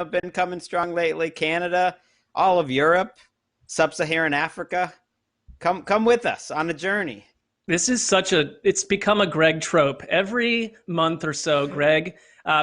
have been coming strong lately. Canada, all of Europe, sub-Saharan Africa. Come with us on a journey. This is it's become a Greg trope. Every month or so, Greg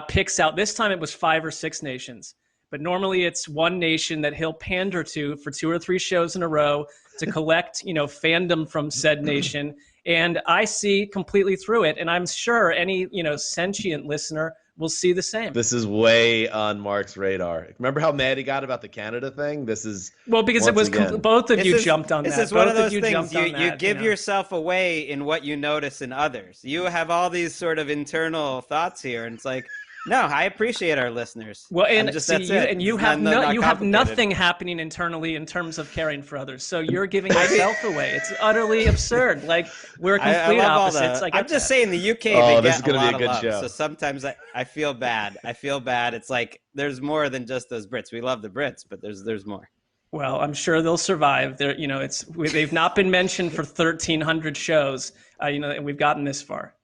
picks out, this time it was 5 or 6 nations, but normally it's one nation that he'll pander to for 2 or 3 shows in a row to collect, fandom from said nation. And I see completely through it. And I'm sure any, sentient listener will see the same. This is way on Mark's radar. Remember how mad he got about the Canada thing? This is because it was both of you jumped on that. This is one of those things you give yourself away in what you notice in others. You have all these sort of internal thoughts here, and it's like, no, I appreciate our listeners. Well, and you have nothing happening internally in terms of caring for others. So you're giving yourself away. It's utterly absurd. Like, we're complete opposites. I'm just saying the UK. Oh, this is going to be a good show. So sometimes I feel bad. It's like there's more than just those Brits. We love the Brits, but there's more. Well, I'm sure they'll survive. They've not been mentioned for 1,300 shows. And we've gotten this far.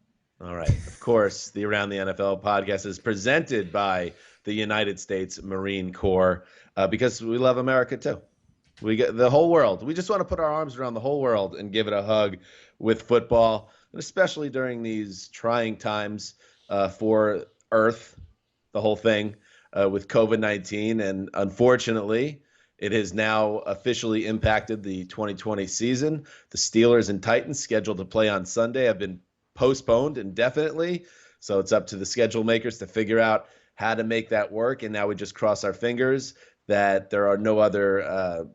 All right. Of course, the Around the NFL podcast is presented by the United States Marine Corps because we love America too. We get the whole world. We just want to put our arms around the whole world and give it a hug with football, and especially during these trying times for Earth, the whole thing with COVID-19. And unfortunately, it has now officially impacted the 2020 season. The Steelers and Titans scheduled to play on Sunday have been postponed indefinitely. So it's up to the schedule makers to figure out how to make that work. And now we just cross our fingers that there are no other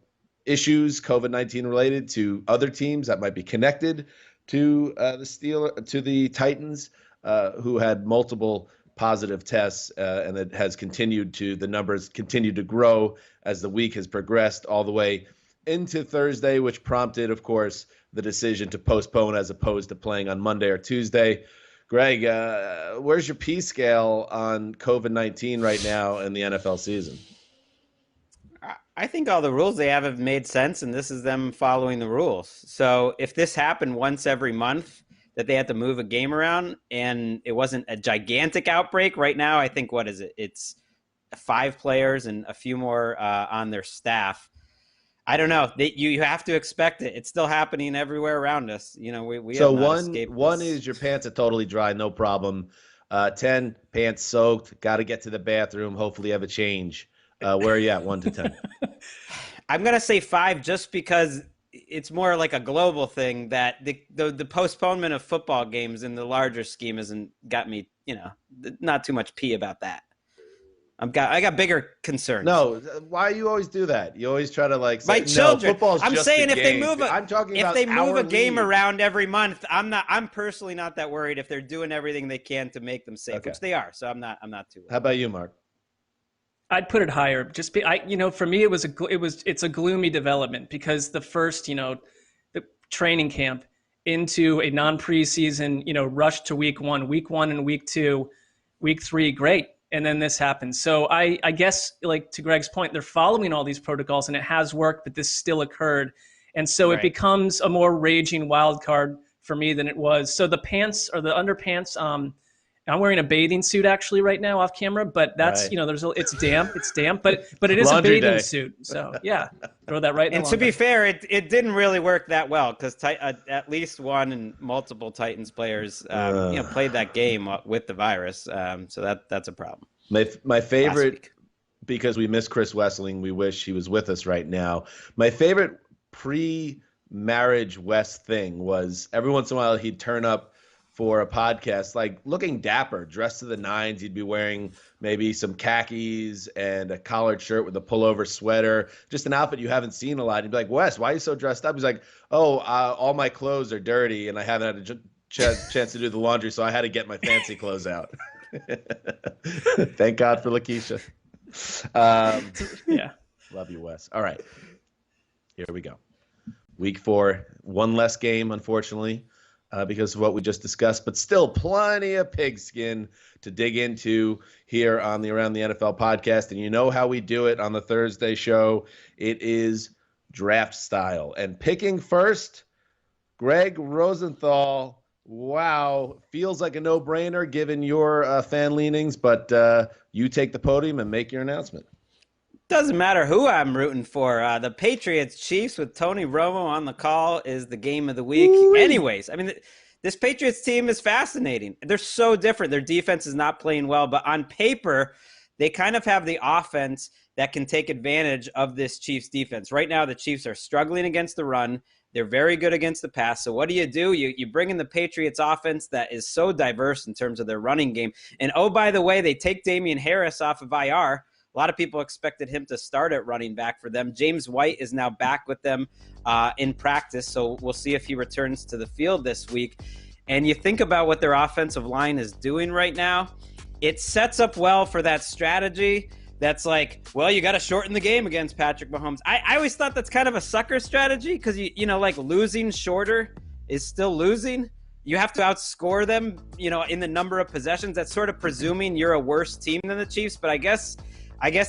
issues COVID-19 related to other teams that might be connected to the Titans, who had multiple positive tests, and it has the numbers continue to grow as the week has progressed all the way into Thursday, which prompted, of course, the decision to postpone as opposed to playing on Monday or Tuesday. Greg, where's your P scale on COVID-19 right now in the NFL season? I think all the rules they have made sense, and this is them following the rules. So if this happened once every month, that they had to move a game around, and it wasn't a gigantic outbreak right now, I think, what is it? It's 5 players and a few more on their staff. I don't know. You have to expect it. It's still happening everywhere around us. We so have not one escaped one this. is your pants are totally dry, no problem. 10, pants soaked, got to get to the bathroom. Hopefully have a change. Where are you at, 1 to 10? I'm gonna say 5, just because it's more like a global thing that the postponement of football games in the larger scheme hasn't got me. Not too much pee about that. I got bigger concerns. No, why you always do that? You always try to say, my children. Football's I'm just saying a if game. they move a game around every month, I'm personally not that worried if they're doing everything they can to make them safe, which they are. So I'm not too worried. How about you, Mark? I'd put it higher. For me, it's a gloomy development because the first, the training camp into a non-preseason, rush to week 1 and week 2, week 3, great. And then this happens. So I guess, to Greg's point, they're following all these protocols and it has worked, but this still occurred. And so It becomes a more raging wild card for me than it was. So the pants or the underpants, I'm wearing a bathing suit actually right now off camera, but that's, it's damp, but it is Laundry a bathing day. suit. So yeah, throw that right in. And to be fair, it didn't really work that well because at least one and multiple Titans players, played that game with the virus. So that's a problem. My favorite, because we miss Chris Wessling, we wish he was with us right now. My favorite pre-marriage Wes thing was every once in a while he'd turn up for a podcast, looking dapper, dressed to the nines. He'd be wearing maybe some khakis and a collared shirt with a pullover sweater, just an outfit you haven't seen a lot. He'd be like, Wes, why are you so dressed up? He's like, all my clothes are dirty and I haven't had a chance to do the laundry, so I had to get my fancy clothes out. Thank God for Lakeisha. Yeah. Love you, Wes. All right. Here we go. Week 4, one less game, unfortunately. Because of what we just discussed, but still plenty of pigskin to dig into here on the Around the NFL podcast. And you know how we do it on the Thursday show. It is draft style. And picking first, Greg Rosenthal Wow. Feels like a no-brainer given your fan leanings, but you take the podium and make your announcement. Doesn't matter who I'm rooting for. The Patriots Chiefs with Tony Romo on the call is the game of the week. Ooh-wee. Anyways, I mean, this Patriots team is fascinating. They're so different. Their defense is not playing well, but on paper, they kind of have the offense that can take advantage of this Chiefs defense. Right now, the Chiefs are struggling against the run. They're very good against the pass. So what do? You bring in the Patriots offense that is so diverse in terms of their running game. And oh, by the way, they take Damian Harris off of IR. A lot of people expected him to start at running back for them. James White is now back with them in practice, so we'll see if he returns to the field this week. And you think about what their offensive line is doing right now, it sets up well for that strategy that's like, well, you got to shorten the game against Patrick Mahomes. I always thought that's kind of a sucker strategy because, you know, like losing shorter is still losing. You have to outscore them, you know, in the number of possessions. That's sort of presuming you're a worse team than the Chiefs, but I guess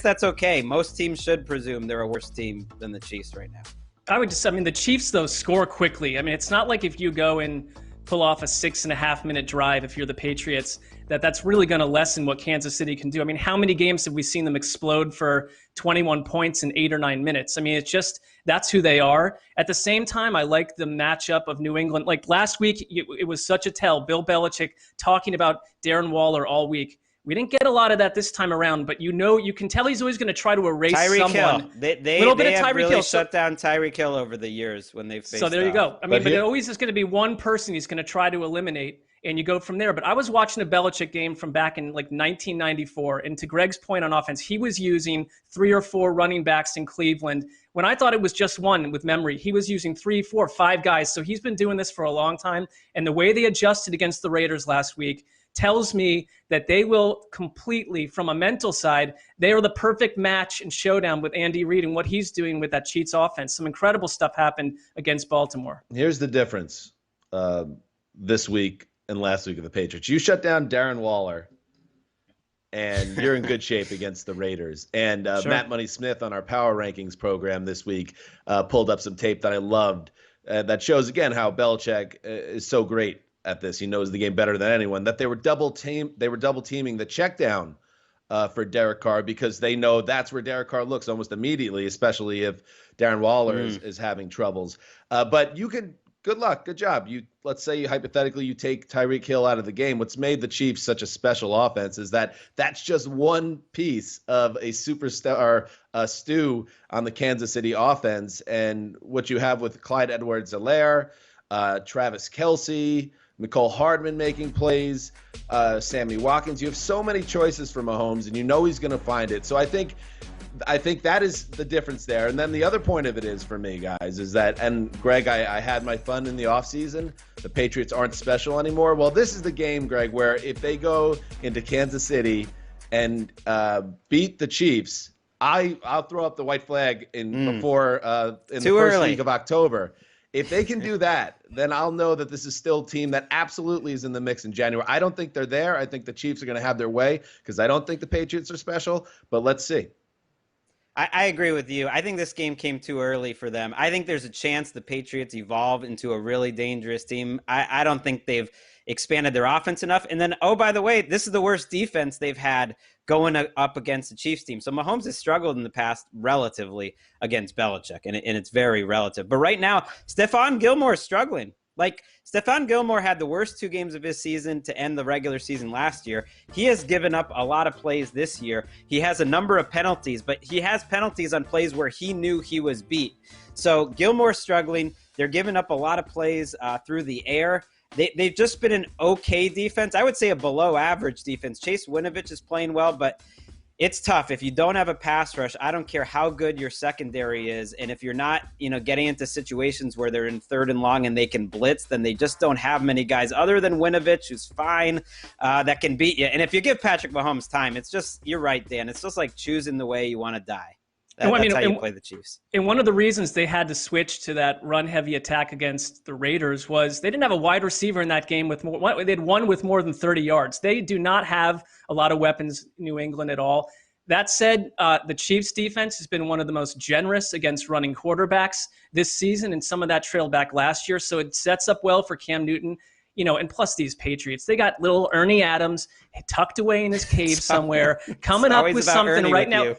that's okay. Most teams should presume they're a worse team than the Chiefs right now. The Chiefs, though, score quickly. I mean, it's not like if you go and pull off a 6.5-minute drive, if you're the Patriots, that's really going to lessen what Kansas City can do. I mean, how many games have we seen them explode for 21 points in 8 or 9 minutes? I mean, it's just, that's who they are. At the same time, I like the matchup of New England. Like last week, it was such a tell. Bill Belichick talking about Darren Waller all week. We didn't get a lot of that this time around, but you can tell he's always going to try to erase Tyreek someone. Hill. They have really shut down Tyreek Hill over the years when they've faced. So there you go. I mean, but it always is going to be one person he's going to try to eliminate, and you go from there. But I was watching a Belichick game from back in like 1994, and to Greg's point on offense, he was using 3 or 4 running backs in Cleveland. When I thought it was just one with memory, he was using 3, 4, 5 guys. So he's been doing this for a long time, and the way they adjusted against the Raiders last week tells me that they will completely, from a mental side, they are the perfect match and showdown with Andy Reid and what he's doing with that Chiefs offense. Some incredible stuff happened against Baltimore. Here's the difference this week and last week of the Patriots. You shut down Darren Waller, and you're in good shape against the Raiders. And Sure. Matt Money Smith on our Power Rankings program this week pulled up some tape that I loved that shows, again, how Belichick is so great at this. He knows the game better than anyone. That they were double teaming the check down for Derek Carr because they know that's where Derek Carr looks almost immediately, especially if Darren Waller is having troubles. But you can, good luck, good job. Let's say hypothetically you take Tyreek Hill out of the game. What's made the Chiefs such a special offense is that that's just one piece of a superstar stew on the Kansas City offense. And what you have with Clyde Edwards-Helaire, Travis Kelce, Mecole Hardman making plays, Sammy Watkins. You have so many choices for Mahomes, and you know he's going to find it. So I think that is the difference there. And then the other point of it is for me, guys, is that, and Greg, I had my fun in the offseason. The Patriots aren't special anymore. Well, this is the game, Greg, where if they go into Kansas City and beat the Chiefs, I'll throw up the white flag before in the first week of October. If they can do that, then I'll know that this is still a team that absolutely is in the mix in January. I don't think they're there. I think the Chiefs are going to have their way because I don't think the Patriots are special, but let's see. I agree with you. I think this game came too early for them. I think there's a chance the Patriots evolve into a really dangerous team. I don't think they've expanded their offense enough. And then, oh, by the way, this is the worst defense they've had going up against the Chiefs team. So Mahomes has struggled in the past relatively against Belichick, and it's very relative. But right now, Stephon Gilmore is struggling. Like, Stephon Gilmore had the worst 2 games of his season to end the regular season last year. He has given up a lot of plays this year. He has a number of penalties, but he has penalties on plays where he knew he was beat. So Gilmore's struggling. They're giving up a lot of plays through the air. They've just been an okay defense. I would say a below average defense. Chase Winovich is playing well, but it's tough. If you don't have a pass rush, I don't care how good your secondary is. And if you're not, getting into situations where they're in 3rd and long and they can blitz, then they just don't have many guys other than Winovich, who's fine, that can beat you. And if you give Patrick Mahomes time, it's just, you're right, Dan. It's just like choosing the way you want to die. That's how you play the Chiefs. And one of the reasons they had to switch to that run-heavy attack against the Raiders was they didn't have a wide receiver in that game they had one with more than 30 yards. They do not have a lot of weapons in New England at all. That said, the Chiefs defense has been one of the most generous against running quarterbacks this season, and some of that trailed back last year. So it sets up well for Cam Newton. and plus these Patriots, they got little Ernie Adams tucked away in his cave somewhere, coming up with something Ernie right now. You.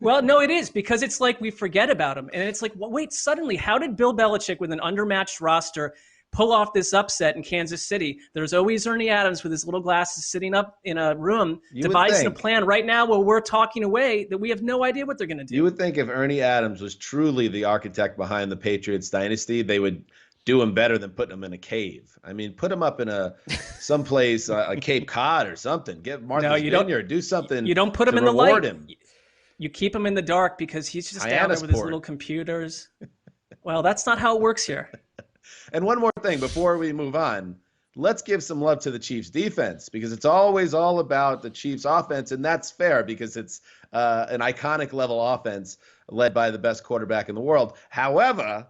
Well, no, it is, because it's like we forget about him. And it's like, well, wait, suddenly, how did Bill Belichick with an undermatched roster pull off this upset in Kansas City? There's always Ernie Adams with his little glasses sitting up in a room, devising a plan right now while we're talking away that we have no idea what they're going to do. You would think if Ernie Adams was truly the architect behind the Patriots dynasty, they would do him better than putting him in a cave. I mean, put him up in someplace like Cape Cod or something. Get Martha's Vineyard, do something. You don't put him in the light. You keep him in the dark because he's just down there with his little computers. Well, that's not how it works here. And one more thing before we move on, let's give some love to the Chiefs defense, because it's always all about the Chiefs offense, and that's fair because it's an iconic level offense led by the best quarterback in the world. However,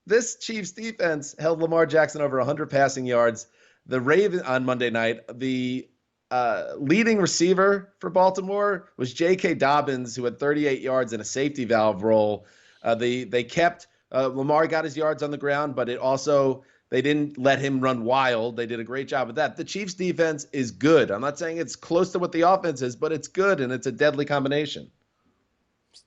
this Chiefs defense held Lamar Jackson over 100 passing yards. The Ravens on Monday night, the leading receiver for Baltimore was J.K. Dobbins, who had 38 yards in a safety valve role. They kept Lamar got his yards on the ground, but they didn't let him run wild. They did a great job of that. The Chiefs defense is good. I'm not saying it's close to what the offense is, but it's good, and it's a deadly combination.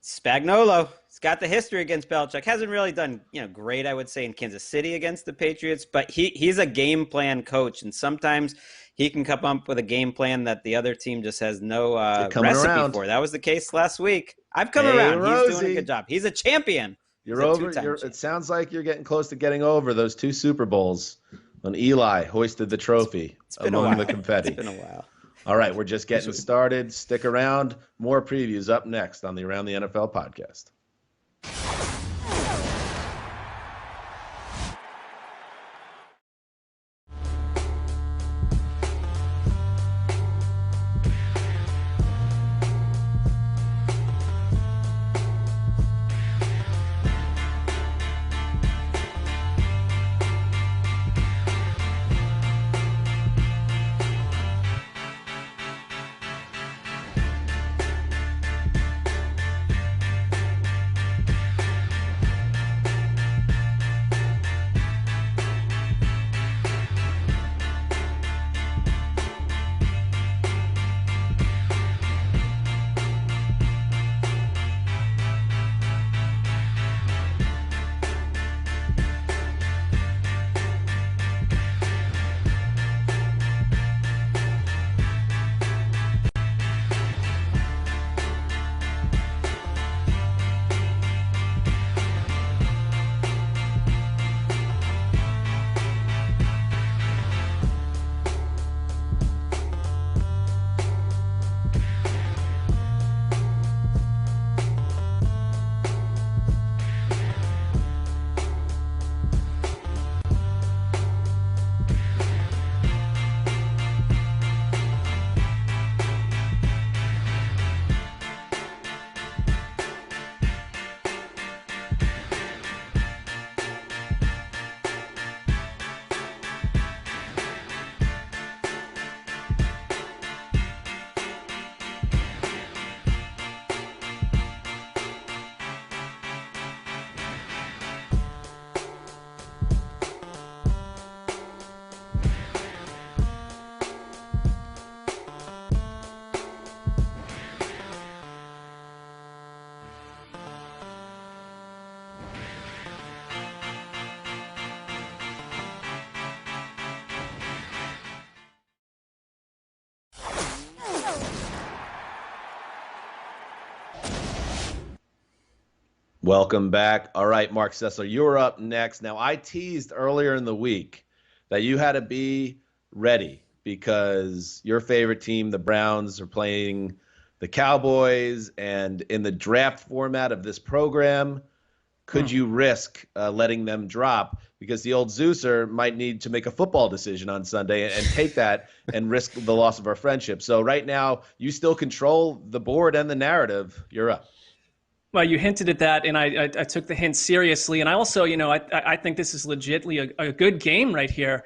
Spagnuolo. He's got the history against Belichick. Hasn't really done great, I would say, in Kansas City against the Patriots, but he's a game plan coach, and sometimes he can come up with a game plan that the other team just has no recipe for. That was the case last week. I've come around. Rosie. He's doing a good job. He's a champion. You're over. It sounds like you're getting close to getting over those 2 Super Bowls when Eli hoisted the trophy among the confetti. It's been a while. All right, we're just getting started. Stick around. More previews up next on the Around the NFL podcast. Welcome back. All right, Mark Sessler, you're up next. Now, I teased earlier in the week that you had to be ready because your favorite team, the Browns, are playing the Cowboys, and in the draft format of this program, could you risk letting them drop? Because the old Zeuser might need to make a football decision on Sunday and take that and risk the loss of our friendship. So right now, you still control the board and the narrative. You're up. Well, you hinted at that, and I took the hint seriously. And I also, I think this is legitimately a good game right here.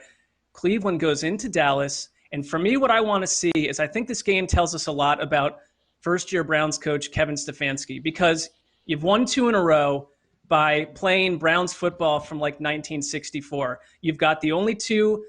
Cleveland goes into Dallas. And for me, what I want to see is I think this game tells us a lot about first-year Browns coach Kevin Stefanski, because you've won 2 in a row. by playing Browns football from like 1964. You've got the only team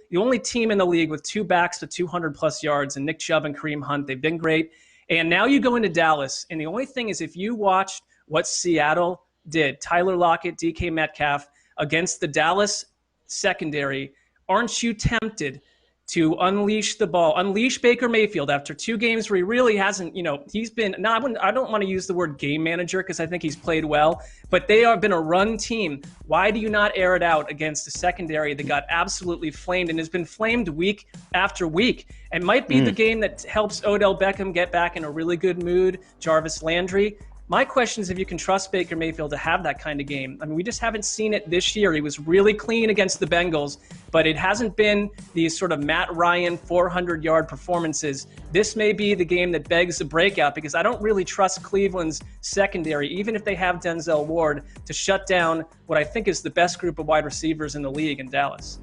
in the league with two backs to 200 plus yards, and Nick Chubb and Kareem Hunt. They've been great. And now you go into Dallas, and the only thing is if you watched what Seattle did, Tyler Lockett, DK Metcalf, against the Dallas secondary, aren't you tempted to unleash the ball, unleash Baker Mayfield after 2 games where he really hasn't, he's been, I don't want to use the word game manager because I think he's played well, but they have been a run team. Why do you not air it out against a secondary that got absolutely flamed and has been flamed week after week? It might be the game that helps Odell Beckham get back in a really good mood, Jarvis Landry. My question is if you can trust Baker Mayfield to have that kind of game. I mean, we just haven't seen it this year. He was really clean against the Bengals, but it hasn't been these sort of Matt Ryan 400-yard performances. This may be the game that begs a breakout because I don't really trust Cleveland's secondary, even if they have Denzel Ward, to shut down what I think is the best group of wide receivers in the league in Dallas.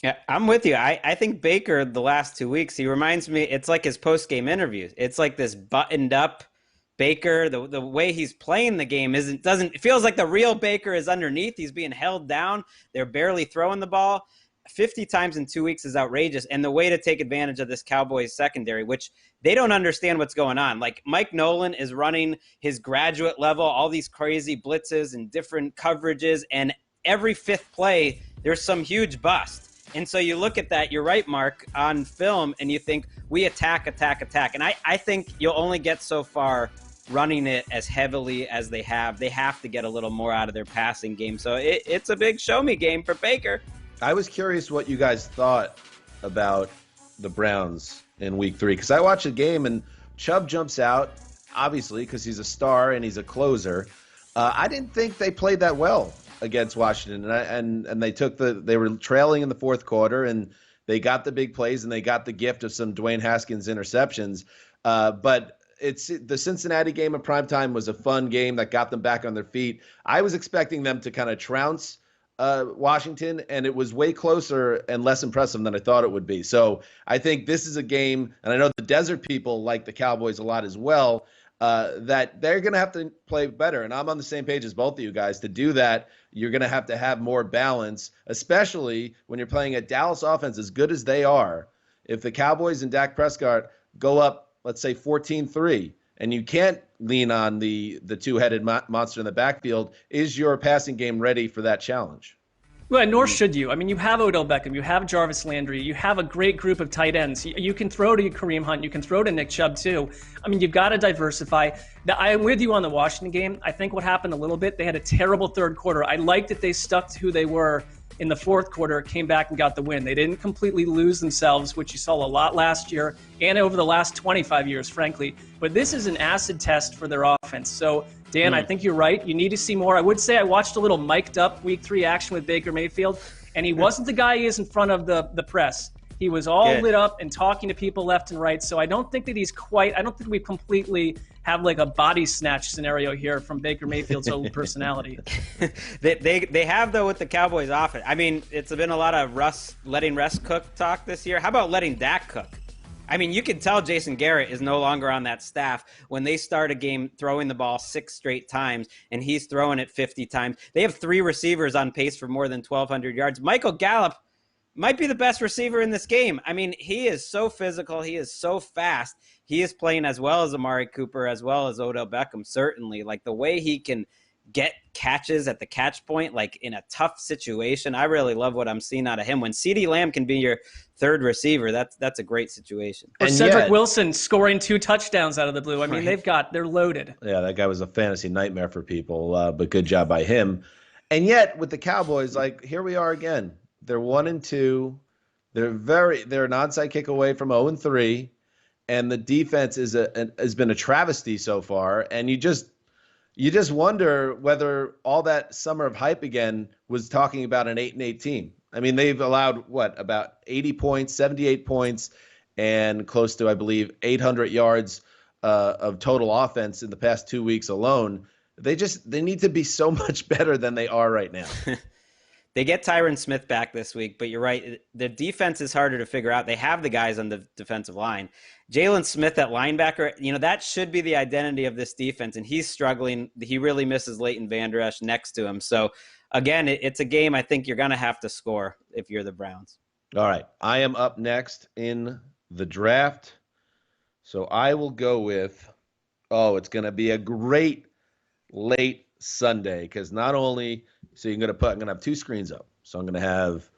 Yeah, I'm with you. I think Baker, the last 2 weeks, he reminds me, it's like his post-game interviews. It's like this buttoned up Baker. The way he's playing the game it feels like the real Baker is underneath. He's being held down. They're barely throwing the ball. 50 times in 2 weeks is outrageous. And the way to take advantage of this Cowboys secondary, which they don't understand what's going on. Like Mike Nolan is running his graduate level, all these crazy blitzes and different coverages. And every 5th play, there's some huge bust. And so you look at that, you're right, Mark, on film, and you think we attack. And I think you'll only get so far running it as heavily as they have. They have to get a little more out of their passing game. So it's a big show me game for Baker. I was curious what you guys thought about the Browns in week 3, because I watched the game and Chubb jumps out, obviously, because he's a star and he's a closer. I didn't think they played that well against Washington, and they were trailing in the 4th quarter, and they got the big plays and they got the gift of some Dwayne Haskins interceptions. But the Cincinnati game of primetime was a fun game that got them back on their feet. I was expecting them to kind of trounce Washington, and it was way closer and less impressive than I thought it would be. So I think this is a game, and I know the desert people like the Cowboys a lot as well, that they're going to have to play better. And I'm on the same page as both of you guys. To do that, you're going to have more balance, especially when you're playing a Dallas offense as good as they are. If the Cowboys and Dak Prescott go up, let's say 14-3, and you can't lean on the two-headed monster in the backfield, is your passing game ready for that challenge? Well, nor should you. I mean, you have Odell Beckham, you have Jarvis Landry, you have a great group of tight ends. You can throw to Kareem Hunt, you can throw to Nick Chubb too. I mean, you've got to diversify. I'm with you on the Washington game. I think what happened a little bit, they had a terrible 3rd quarter. I liked that they stuck to who they were in the 4th quarter, came back and got the win. They didn't completely lose themselves, which you saw a lot last year and over the last 25 years, frankly. But this is an acid test for their offense. So, Dan, I think you're right. You need to see more. I would say I watched a little mic'd up week 3 action with Baker Mayfield, and he wasn't the guy he is in front of the press. He was all lit up and talking to people left and right. So I don't think that I don't think we completely have like a body snatch scenario here from Baker Mayfield's own personality. They have, though, with the Cowboys offense. I mean, it's been a lot of letting Russ cook talk this year. How about letting Dak cook? I mean, you can tell Jason Garrett is no longer on that staff when they start a game throwing the ball 6 straight times and he's throwing it 50 times. They have 3 receivers on pace for more than 1,200 yards. Michael Gallup might be the best receiver in this game. I mean, he is so physical. He is so fast. He is playing as well as Amari Cooper, as well as Odell Beckham, certainly. Like the way he can get catches at the catch point, like in a tough situation. I really love what I'm seeing out of him. When CeeDee Lamb can be your 3rd receiver, that's a great situation. Or Cedric Wilson scoring 2 touchdowns out of the blue. I mean, they're loaded. Yeah, that guy was a fantasy nightmare for people, but good job by him. And yet with the Cowboys, like here we are again. They're 1-2. They're an onside kick away from 0-3, and the defense has been a travesty so far. And you just wonder whether all that summer of hype again was talking about an 8-8 team. I mean, they've allowed about 80 points, 78 points, and close to, I believe, 800 yards of total offense in the past 2 weeks alone. They need to be so much better than they are right now. They get Tyron Smith back this week, but you're right. The defense is harder to figure out. They have the guys on the defensive line. Jalen Smith at linebacker, that should be the identity of this defense, and he's struggling. He really misses Leighton Vander Esch next to him. So, again, it's a game I think you're going to have to score if you're the Browns. All right. I am up next in the draft. So I will go with, it's going to be a great late Sunday because not only, so I'm going to have two screens up. So I'm going to have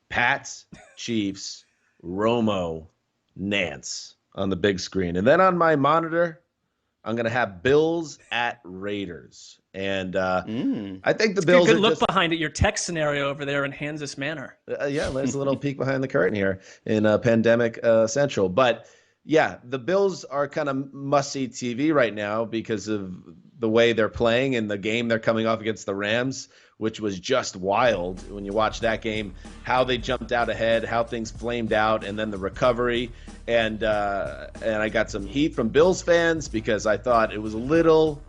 Pats, Chiefs, Romo, Nance on the big screen. And then on my monitor, I'm going to have Bills at Raiders. And I think the Bills a good are look behind it. Your tech scenario over there in Kansas Manor. Yeah, there's a little peek behind the curtain here in Pandemic Central. But yeah, the Bills are kind of must-see TV right now because of the way they're playing and the game they're coming off against the Rams, which was just wild when you watch that game, how they jumped out ahead, how things flamed out, and then the recovery. And I got some heat from Bills fans because I thought it was a little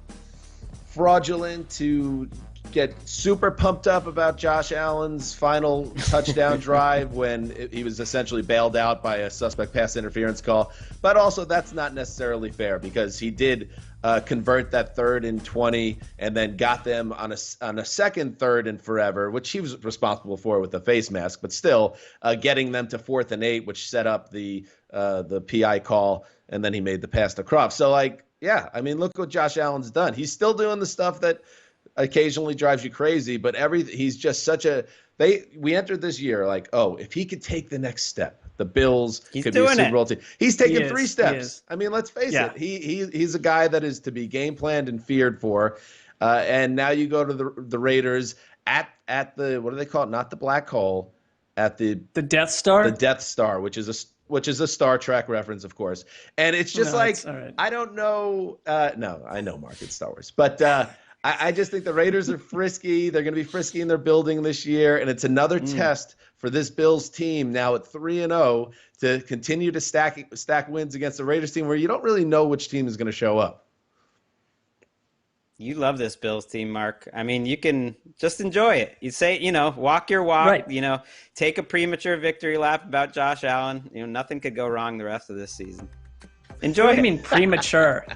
fraudulent to get super pumped up about Josh Allen's final touchdown drive when he was essentially bailed out by a suspect pass interference call. But also that's not necessarily fair because he did convert that 3rd and 20 and then got them on a second 3rd and forever, which he was responsible for with the face mask, but still getting them to 4th and 8, which set up the PI call, and then he made the pass to Croft. So look what Josh Allen's done. He's still doing the stuff that occasionally drives you crazy, but he's just we entered this year if he could take the next step, the Bills could be a Super Bowl team. He's taken 3 steps. I mean, let's face it. He's a guy that is to be game planned and feared for. And now you go to the Raiders at the, what do they call it? Not the black hole, at the Death Star. The Death Star, which is a Star Trek reference, of course. And it's just right. I don't know. No, I know, Mark, it's Star Wars. But I just think the Raiders are frisky. They're going to be frisky in their building this year. And it's another test for this Bills team now at 3-0 to continue to stack wins against the Raiders team where you don't really know which team is going to show up. You love this Bills team, Mark. I mean, you can just enjoy it. You say, walk your walk, right. Take a premature victory lap about Josh Allen. Nothing could go wrong the rest of this season. Enjoy What it. do you mean premature?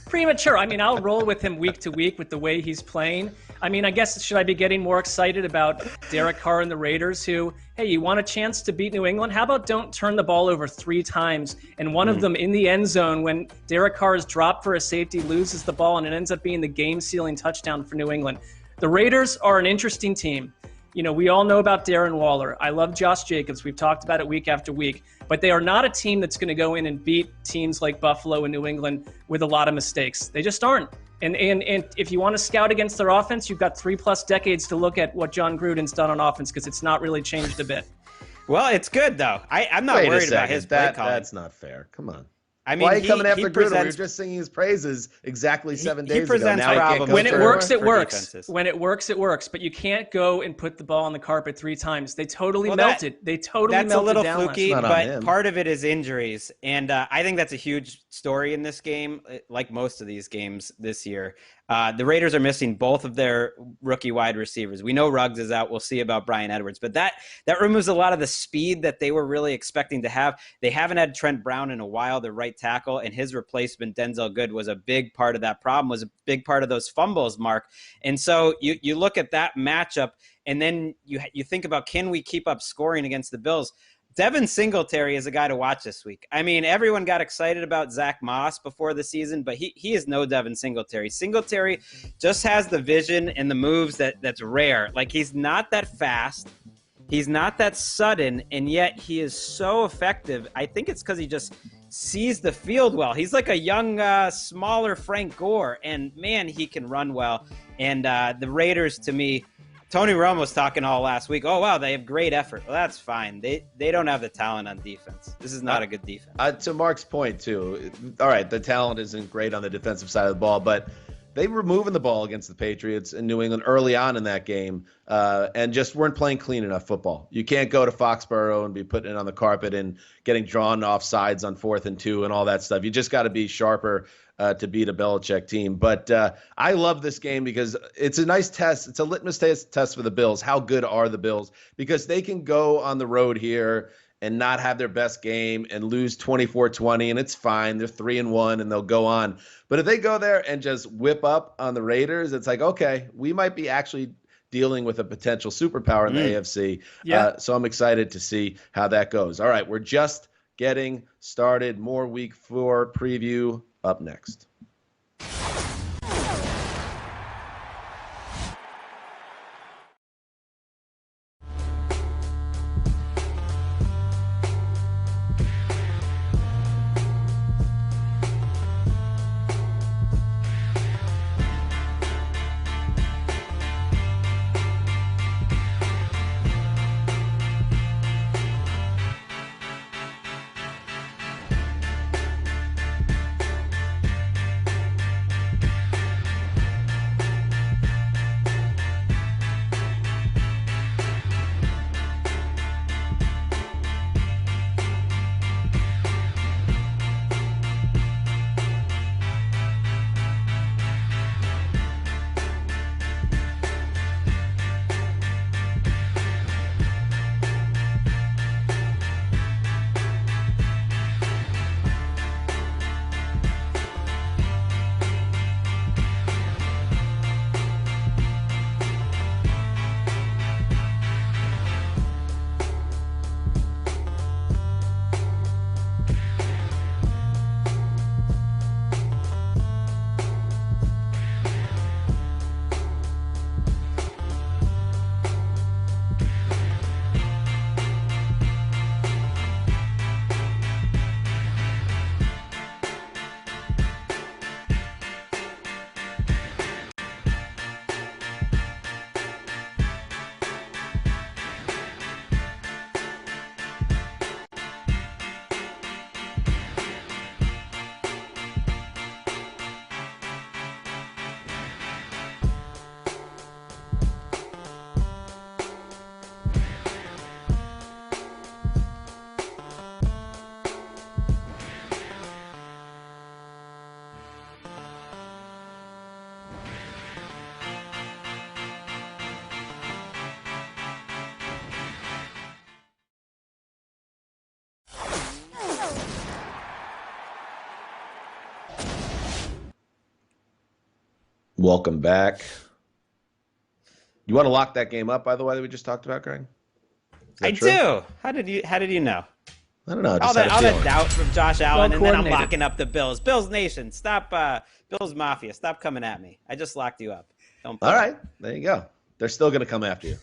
Premature. I mean, I'll roll with him week to week with the way he's playing. I mean, I guess, should I be getting more excited about Derek Carr and the Raiders who, hey, you want a chance to beat New England? How about don't turn the ball over 3 times and one of them in the end zone when Derek Carr is dropped for a safety, loses the ball, and it ends up being the game-sealing touchdown for New England. The Raiders are an interesting team. We all know about Darren Waller. I love Josh Jacobs. We've talked about it week after week. But they are not a team that's going to go in and beat teams like Buffalo and New England with a lot of mistakes. They just aren't. And if you want to scout against their offense, you've got 3+ decades to look at what John Gruden's done on offense because it's not really changed a bit. Well, it's good, though. I'm not worried about his play calling. That's not fair. Come on. I mean, why are you coming after Gruden? We were just singing his praises exactly 7 days ago. Now when it works, it works. When it works, it works. But you can't go and put the ball on the carpet 3 times. They totally melted. That's a little fluky, but part of it is injuries. And I think that's a huge story in this game, like most of these games this year. The Raiders are missing both of their rookie wide receivers. We know Ruggs is out. We'll see about Bryan Edwards. But that removes a lot of the speed that they were really expecting to have. They haven't had Trent Brown in a while, the right tackle, and his replacement, Denzel Good, was a big part of that problem, was a big part of those fumbles, Mark. And so you look at that matchup, and then you think about, can we keep up scoring against the Bills? Devin Singletary is a guy to watch this week. I mean, everyone got excited about Zach Moss before the season, but he is no Devin Singletary. Singletary just has the vision and the moves that's rare. Like, he's not that fast. He's not that sudden, and yet he is so effective. I think it's because he just sees the field well. He's like a young, smaller Frank Gore, and, man, he can run well. And the Raiders, to me, Tony Romo was talking all last week. Oh, wow, they have great effort. Well, that's fine. They don't have the talent on defense. This is not a good defense. To Mark's point, too, all right, the talent isn't great on the defensive side of the ball, but they were moving the ball against the Patriots in New England early on in that game and just weren't playing clean enough football. You can't go to Foxborough and be putting it on the carpet and getting drawn off sides on 4th and 2 and all that stuff. You just got to be sharper to beat a Belichick team. But I love this game because it's a nice test. It's a litmus test for the Bills. How good are the Bills? Because they can go on the road here and not have their best game and lose 24-20, and it's fine. They're 3-1, and they'll go on. But if they go there and just whip up on the Raiders, it's like, okay, we might be actually dealing with a potential superpower in the AFC. Yeah. So I'm excited to see how that goes. All right, we're just getting started. More Week 4 preview up next. Welcome back. You want to lock that game up, by the way, that we just talked about, Greg? I true? do. How did you know? I don't know. All that doubt from Josh Allen, and then I'm coordinated. locking up the Bills. Bills Nation, stop. Bills Mafia, stop coming at me. I just locked you up. Don't. All right, there you go. They're still going to come after you.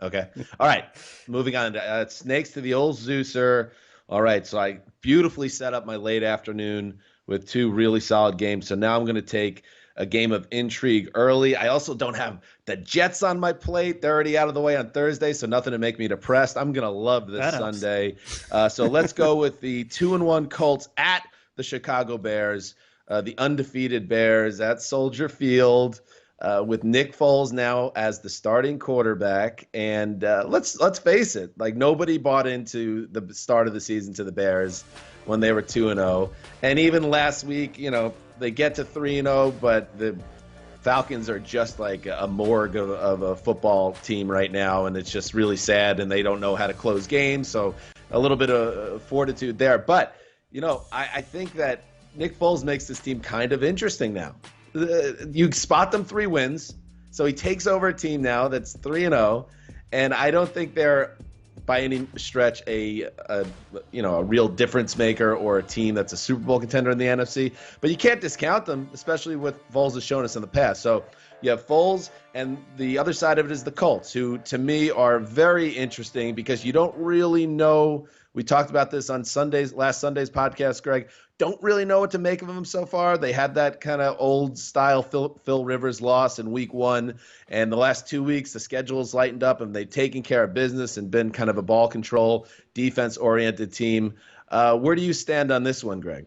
Okay. All right. Moving on to snakes to the old Zeuser. All right. So I beautifully set up my late afternoon with two really solid games. So now I'm going to take a game of intrigue early. I also don't have the Jets on my plate. They're already out of the way on Thursday, so nothing to make me depressed. I'm going to love this Sunday. So let's go with the 2-1 Colts at the Chicago Bears, the undefeated Bears at Soldier Field. With Nick Foles now as the starting quarterback, and let's face it, like nobody bought into the start of the season to the Bears when they were 2-0, and even last week, you know, they get to 3-0, but the Falcons are just like a morgue of a football team right now, and it's just really sad, and they don't know how to close games, so a little bit of fortitude there. But you know, I think that Nick Foles makes this team kind of interesting now. You spot them 3 wins, so he takes over a team now that's 3-0, and I don't think they're by any stretch a real difference maker or a team that's a Super Bowl contender in the NFC. But you can't discount them, especially with Foles has shown us in the past. So you have Foles, and the other side of it is the Colts, who to me are very interesting because you don't really know. We talked about this on last Sunday's podcast, Greg. Don't really know what to make of them so far. They had that kind of old style Phil Rivers loss in week 1. And the last 2 weeks, the schedule's lightened up and they've taken care of business and been kind of a ball control, defense oriented team. Where do you stand on this one, Greg?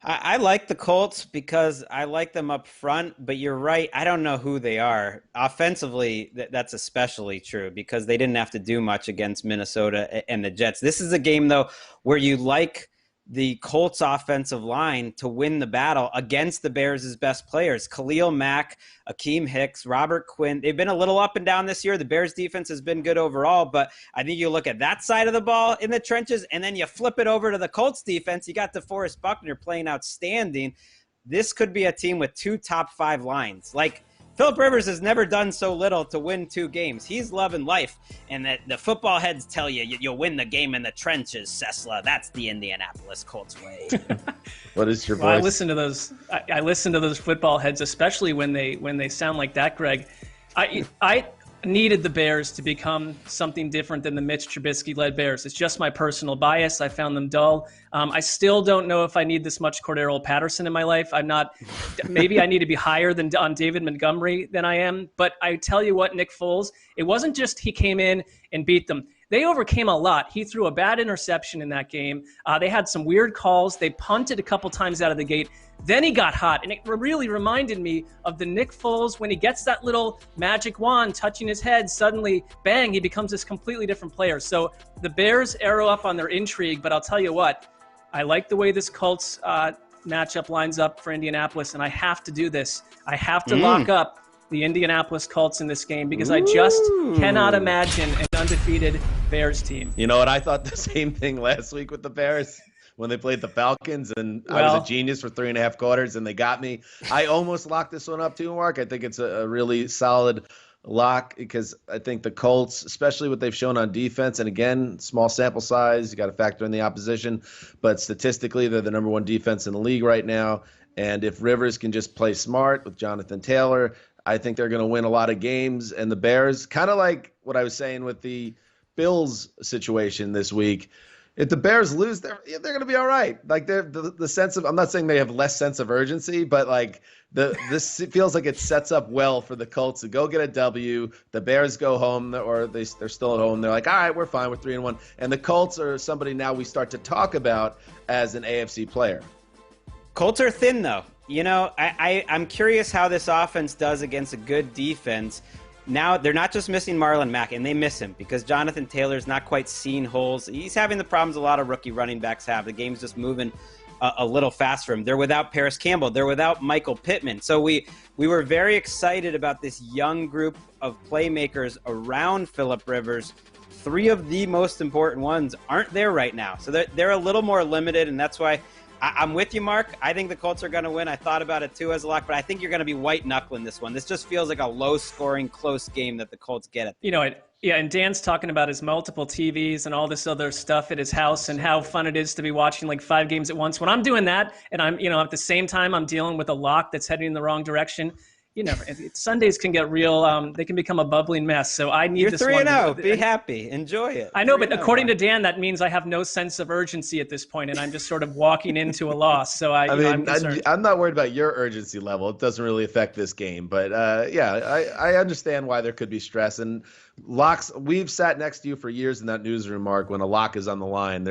I like the Colts because I like them up front, but you're right. I don't know who they are. Offensively, that's especially true because they didn't have to do much against Minnesota and the Jets. This is a game, though, where you like the Colts offensive line to win the battle against the Bears' best players. Khalil Mack, Akeem Hicks, Robert Quinn. They've been a little up and down this year. The Bears defense has been good overall, but I think you look at that side of the ball in the trenches, and then you flip it over to the Colts defense. You got DeForest Buckner playing outstanding. This could be a team with 2 top 5 lines. Like, Phillip Rivers has never done so little to win 2 games. He's loving life. And the football heads tell you, you'll win the game in the trenches, Sessler. That's the Indianapolis Colts way. What is your voice? Well, I listen to those. I listen to those football heads, especially when they sound like that, Greg. I needed the Bears to become something different than the Mitch Trubisky-led Bears. It's just my personal bias. I found them dull. I still don't know if I need this much Cordero Patterson in my life. I'm not. Maybe I need to be higher than on David Montgomery than I am. But I tell you what, Nick Foles, it wasn't just he came in and beat them. They overcame a lot. He threw a bad interception in that game. They had some weird calls. They punted a couple times out of the gate. Then he got hot, and it really reminded me of the Nick Foles when he gets that little magic wand touching his head. Suddenly, bang, he becomes this completely different player. So the Bears arrow up on their intrigue, but I'll tell you what, I like the way this Colts matchup lines up for Indianapolis, and I have to do this. I have to lock up the Indianapolis Colts in this game because I just cannot imagine an undefeated Bears team. You know what? I thought the same thing last week with the Bears when they played the Falcons, and I was a genius for 3.5 quarters, and they got me. I almost locked this one up too, Mark. I think it's a really solid lock because I think the Colts, especially what they've shown on defense, and again, small sample size, you got to factor in the opposition, but statistically, they're the number 1 defense in the league right now. And if Rivers can just play smart with Jonathan Taylor, I think they're going to win a lot of games. And the Bears, kind of like what I was saying with the Bills situation this week, if the Bears lose, they're going to be all right. Like the sense of, I'm not saying they have less sense of urgency, but like this feels like it sets up well for the Colts to go get a W. The Bears go home, or they're still at home. They're like, all right, we're fine. We're 3-1. And the Colts are somebody now we start to talk about as an AFC player. Colts are thin, though. You know, I'm curious how this offense does against a good defense. Now, they're not just missing Marlon Mack, and they miss him because Jonathan Taylor's not quite seeing holes. He's having the problems a lot of rookie running backs have. The game's just moving a little fast for him. They're without Paris Campbell. They're without Michael Pittman. So we were very excited about this young group of playmakers around Phillip Rivers. 3 of the most important ones aren't there right now. So they're a little more limited, and that's why I'm with you, Mark. I think the Colts are going to win. I thought about it, too, as a lock, but I think you're going to be white-knuckling this one. This just feels like a low-scoring, close game that the Colts get at. You know, yeah, and Dan's talking about his multiple TVs and all this other stuff at his house and how fun it is to be watching like 5 games at once. When I'm doing that and I'm, you know, at the same time I'm dealing with a lock that's heading in the wrong direction, you know, Sundays can get real. They can become a bubbling mess. So I need this one. You're 3-0. Be happy. Enjoy it. I know, but according to Dan, that means I have no sense of urgency at this point, and I'm just sort of walking into a loss. So I'm not worried about your urgency level. It doesn't really affect this game. But, I understand why there could be stress. And locks, we've sat next to you for years in that newsroom, Mark, when a lock is on the line.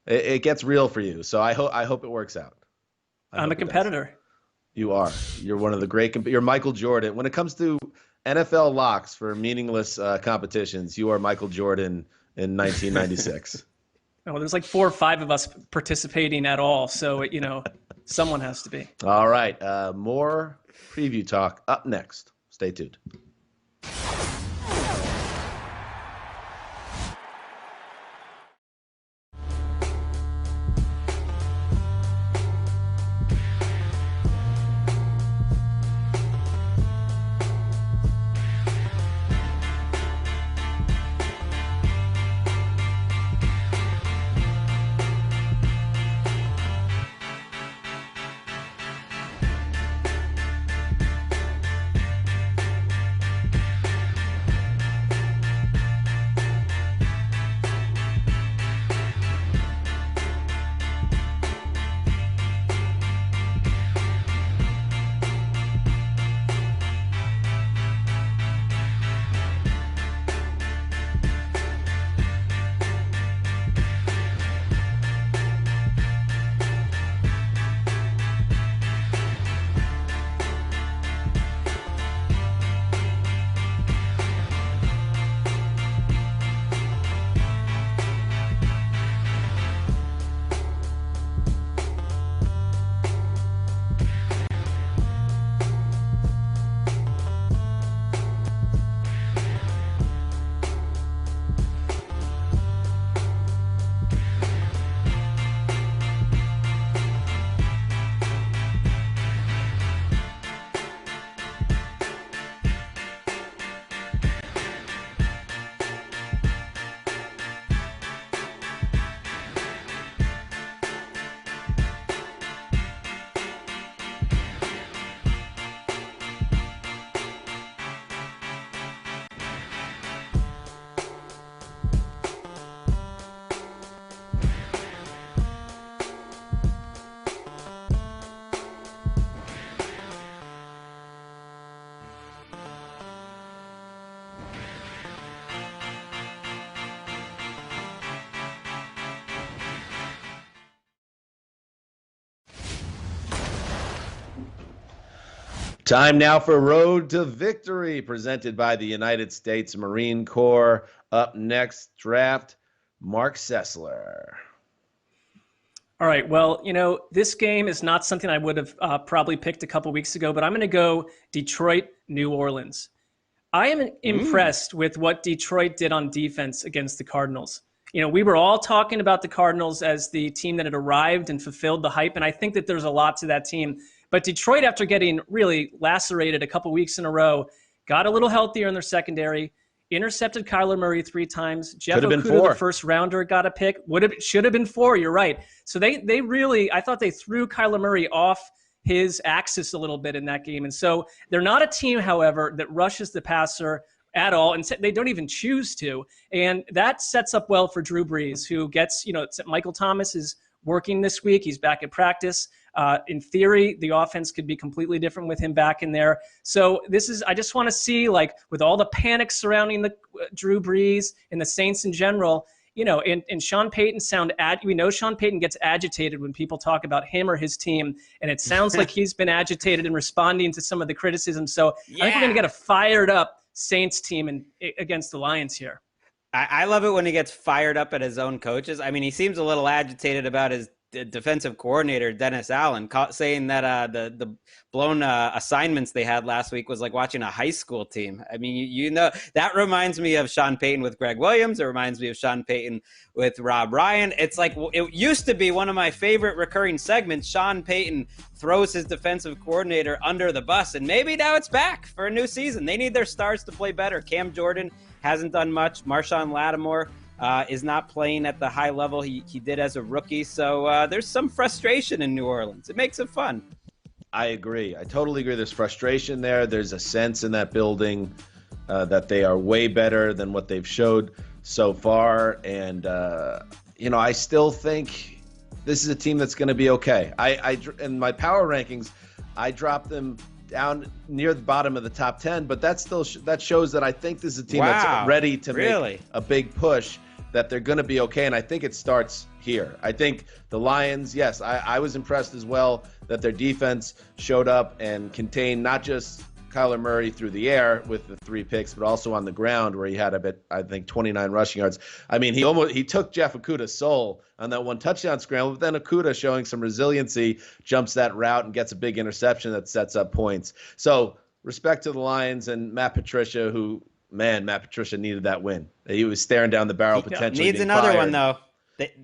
It gets real for you. So I hope it works out. I'm a competitor. You are. You're one of the great. You're Michael Jordan. When it comes to NFL locks for meaningless competitions, you are Michael Jordan in 1996. Well, there's like 4 or 5 of us participating at all. So, you know, someone has to be. All right. More preview talk up next. Stay tuned. Time now for Road to Victory, presented by the United States Marine Corps. Up next, draft Mark Sessler. All right. Well, this game is not something I would have probably picked a couple weeks ago, but I'm going to go Detroit, New Orleans. I am impressed with what Detroit did on defense against the Cardinals. We were all talking about the Cardinals as the team that had arrived and fulfilled the hype, and I think that there's a lot to that team. But Detroit, after getting really lacerated a couple weeks in a row, got a little healthier in their secondary, intercepted Kyler Murray 3 times. Jeff Okudah, the first rounder, got a pick. Should have been 4. You're right. So they really, I thought they threw Kyler Murray off his axis a little bit in that game. And so they're not a team, however, that rushes the passer at all, and they don't even choose to. And that sets up well for Drew Brees, who gets, Michael Thomas is working this week. He's back at practice. In theory, the offense could be completely different with him back in there. So I just want to see, with all the panic surrounding the Drew Brees and the Saints in general, and Sean Payton we know Sean Payton gets agitated when people talk about him or his team, and it sounds like he's been agitated in responding to some of the criticism. So I think we're going to get a fired up Saints team against the Lions here. I love it when he gets fired up at his own coaches. I mean, he seems a little agitated about his defensive coordinator, Dennis Allen, saying that the blown assignments they had last week was like watching a high school team. I mean, that reminds me of Sean Payton with Greg Williams. It reminds me of Sean Payton with Rob Ryan. It's like, it used to be one of my favorite recurring segments. Sean Payton throws his defensive coordinator under the bus, and maybe now it's back for a new season. They need their stars to play better. Cam Jordan hasn't done much. Marshawn Lattimore is not playing at the high level he did as a rookie. So there's some frustration in New Orleans. It makes it fun. I agree. I totally agree. There's frustration there. There's a sense in that building that they are way better than what they've showed so far. And, I still think this is a team that's going to be okay. In my power rankings, I dropped them down near the bottom of the top 10, but that shows that I think this is a team that's ready to make a big push, that they're going to be okay. And I think it starts here. I think the Lions, yes, I was impressed as well that their defense showed up and contained not just Kyler Murray through the air with the 3 picks, but also on the ground where he had 29 rushing yards. I mean, he took Jeff Okudah's soul on that 1 touchdown scramble, but then Okudah, showing some resiliency, jumps that route and gets a big interception that sets up points. So respect to the Lions and Matt Patricia, Matt Patricia needed that win. He was staring down the barrel, potentially needs another one though.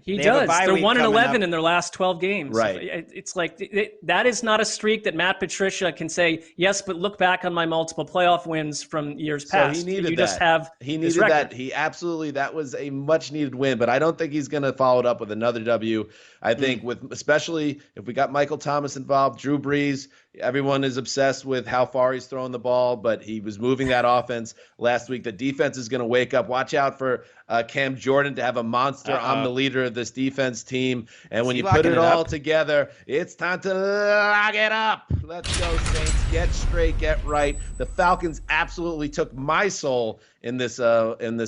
He does. They're 1-11 in their last 12 games. Right. It's like that is not a streak that Matt Patricia can say, yes, but look back on my multiple playoff wins from years past. He needed that. He absolutely, that was a much needed win, but I don't think he's going to follow it up with another W. I think especially if we got Michael Thomas involved, Drew Brees, everyone is obsessed with how far he's throwing the ball, but he was moving that offense last week. The defense is going to wake up. Watch out for Cam Jordan to have a monster. I'm the leader of this defense team. And when you put it all together, it's time to lock it up. Let's go, Saints. Get straight, get right. The Falcons absolutely took my soul in this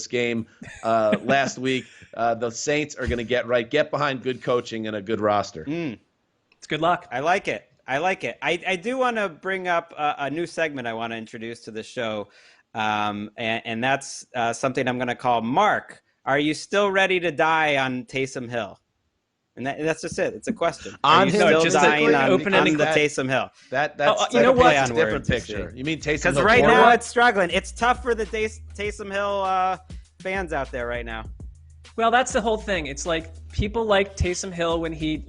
game last week. The Saints are going to get right, get behind good coaching and a good roster. It's good luck. I like it. I do want to bring up a new segment I want to introduce to the show, and that's something I'm going to call Mark, are you still ready to die on Taysom Hill? And that's just it. It's a question. On him, still just dying on the Taysom Hill. That's you know what? That's a different picture. You mean Taysom Hill? Because right now it's struggling. It's tough for the Taysom Hill fans out there right now. Well, that's the whole thing. It's like people like Taysom Hill when he,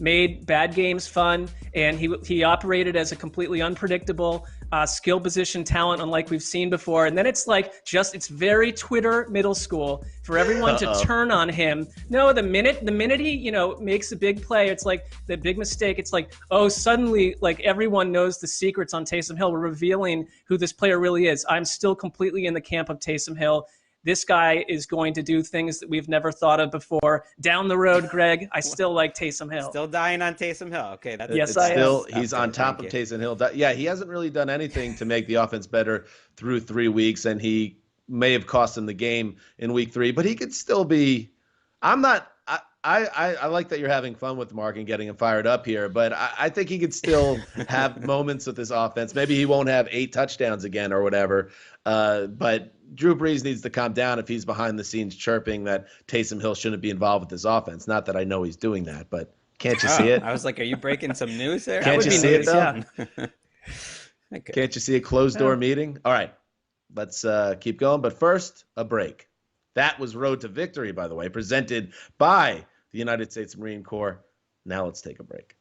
made bad games fun, and he operated as a completely unpredictable skill position talent, unlike we've seen before. And then it's like it's very Twitter middle school for everyone to turn on him. No, the minute he makes a big play, it's like the big mistake. It's like, oh, suddenly like everyone knows the secrets on Taysom Hill. We're revealing who this player really is. I'm still completely in the camp of Taysom Hill. This guy is going to do things that we've never thought of before. Down the road, Greg, I still like Taysom Hill. Still dying on Taysom Hill. Okay, yes, I am. He's on top of Taysom Hill. Yeah, he hasn't really done anything to make the offense better through 3 weeks, and he may have cost him the game in week 3, but he could still be. I like that you're having fun with Mark and getting him fired up here, but I think he could still have moments with this offense. Maybe he won't have 8 touchdowns again or whatever, but Drew Brees needs to calm down if he's behind the scenes chirping that Taysom Hill shouldn't be involved with this offense. Not that I know he's doing that, but can't you see it? I was like, are you breaking some news there? Can't you see it, though? Yeah. Okay. Can't you see a closed-door meeting? All right, let's keep going. But first, a break. That was Road to Victory, by the way, presented by the United States Marine Corps. Now let's take a break.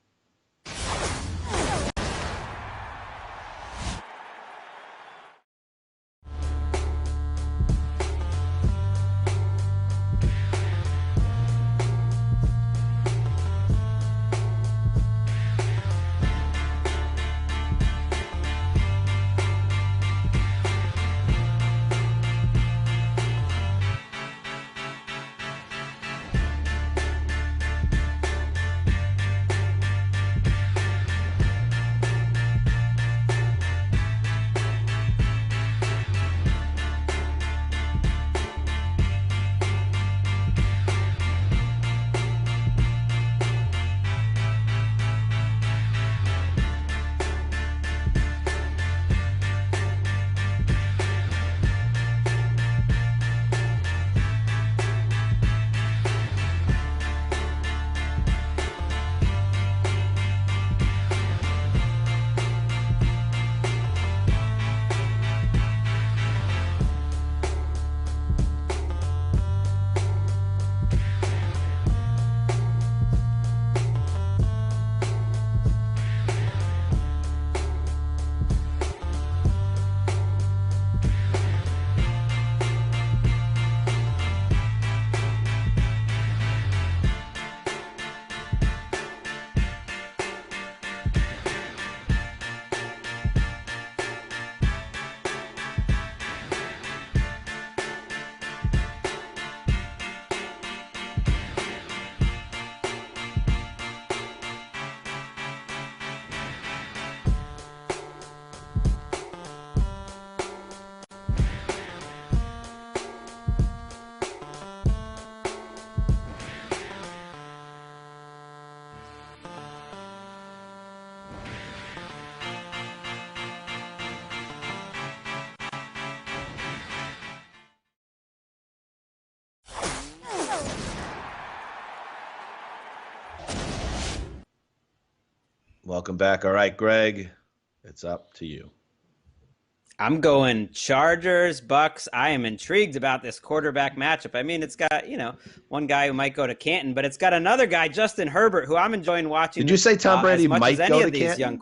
Welcome back. All right, Greg, it's up to you. I'm going Chargers, Bucks. I am intrigued about this quarterback matchup. I mean, it's got, one guy who might go to Canton, but it's got another guy, Justin Herbert, who I'm enjoying watching. Did you say Tom Brady might go to Canton?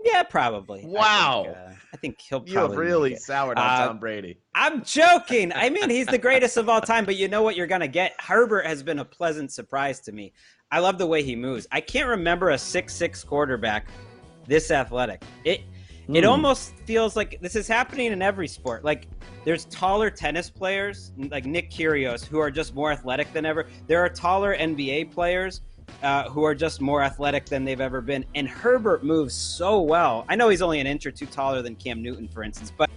Yeah, probably. Wow. I think he'll probably. You have really soured on Tom Brady. I'm joking. I mean, he's the greatest of all time, but you know what you're going to get? Herbert has been a pleasant surprise to me. I love the way he moves. I can't remember a 6'6" quarterback this athletic. It almost feels like this is happening in every sport. Like, there's taller tennis players, like Nick Kyrgios, who are just more athletic than ever. There are taller NBA players who are just more athletic than they've ever been. And Herbert moves so well. I know he's only an inch or two taller than Cam Newton, for instance, but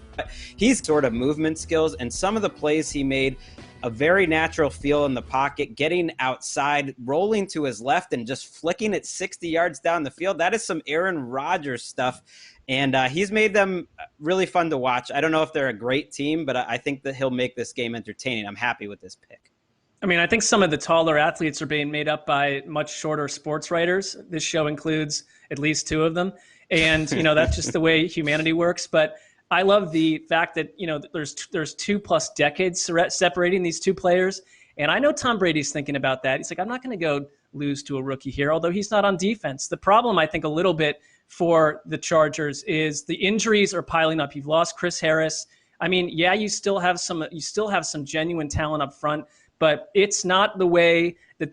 he's sort of movement skills. And some of the plays he made, a very natural feel in the pocket, getting outside, rolling to his left, and just flicking it 60 yards down the field. That is some Aaron Rodgers stuff. And he's made them really fun to watch. I don't know if they're a great team, but I think that he'll make this game entertaining. I'm happy with this pick. I mean, I think some of the taller athletes are being made up by much shorter sports writers. This show includes at least 2 of them. And, that's just the way humanity works. But I love the fact that, there's 2+ decades separating these 2 players. And I know Tom Brady's thinking about that. He's like, I'm not going to go lose to a rookie here, although he's not on defense. The problem, I think, a little bit for the Chargers is the injuries are piling up. You've lost Chris Harris. I mean, yeah, you still have some genuine talent up front, but it's not the way that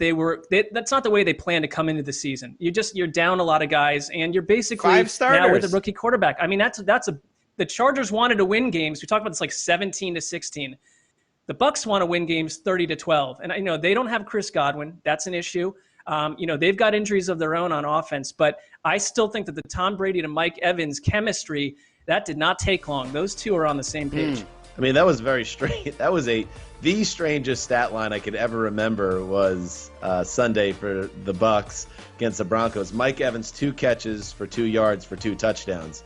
that's not the way they plan to come into the season. You're down a lot of guys, and you're basically 5 starters now with a rookie quarterback. I mean, the Chargers wanted to win games. We talked about this like 17-16. The Bucs want to win games 30-12, and I know they don't have Chris Godwin. That's an issue. They've got injuries of their own on offense, but I still think that the Tom Brady to Mike Evans chemistry, that did not take long. Those 2 are on the same page. I mean, that was very strange. That was the strangest stat line I could ever remember was Sunday for the Bucs against the Broncos. Mike Evans, 2 catches for 2 yards for 2 touchdowns.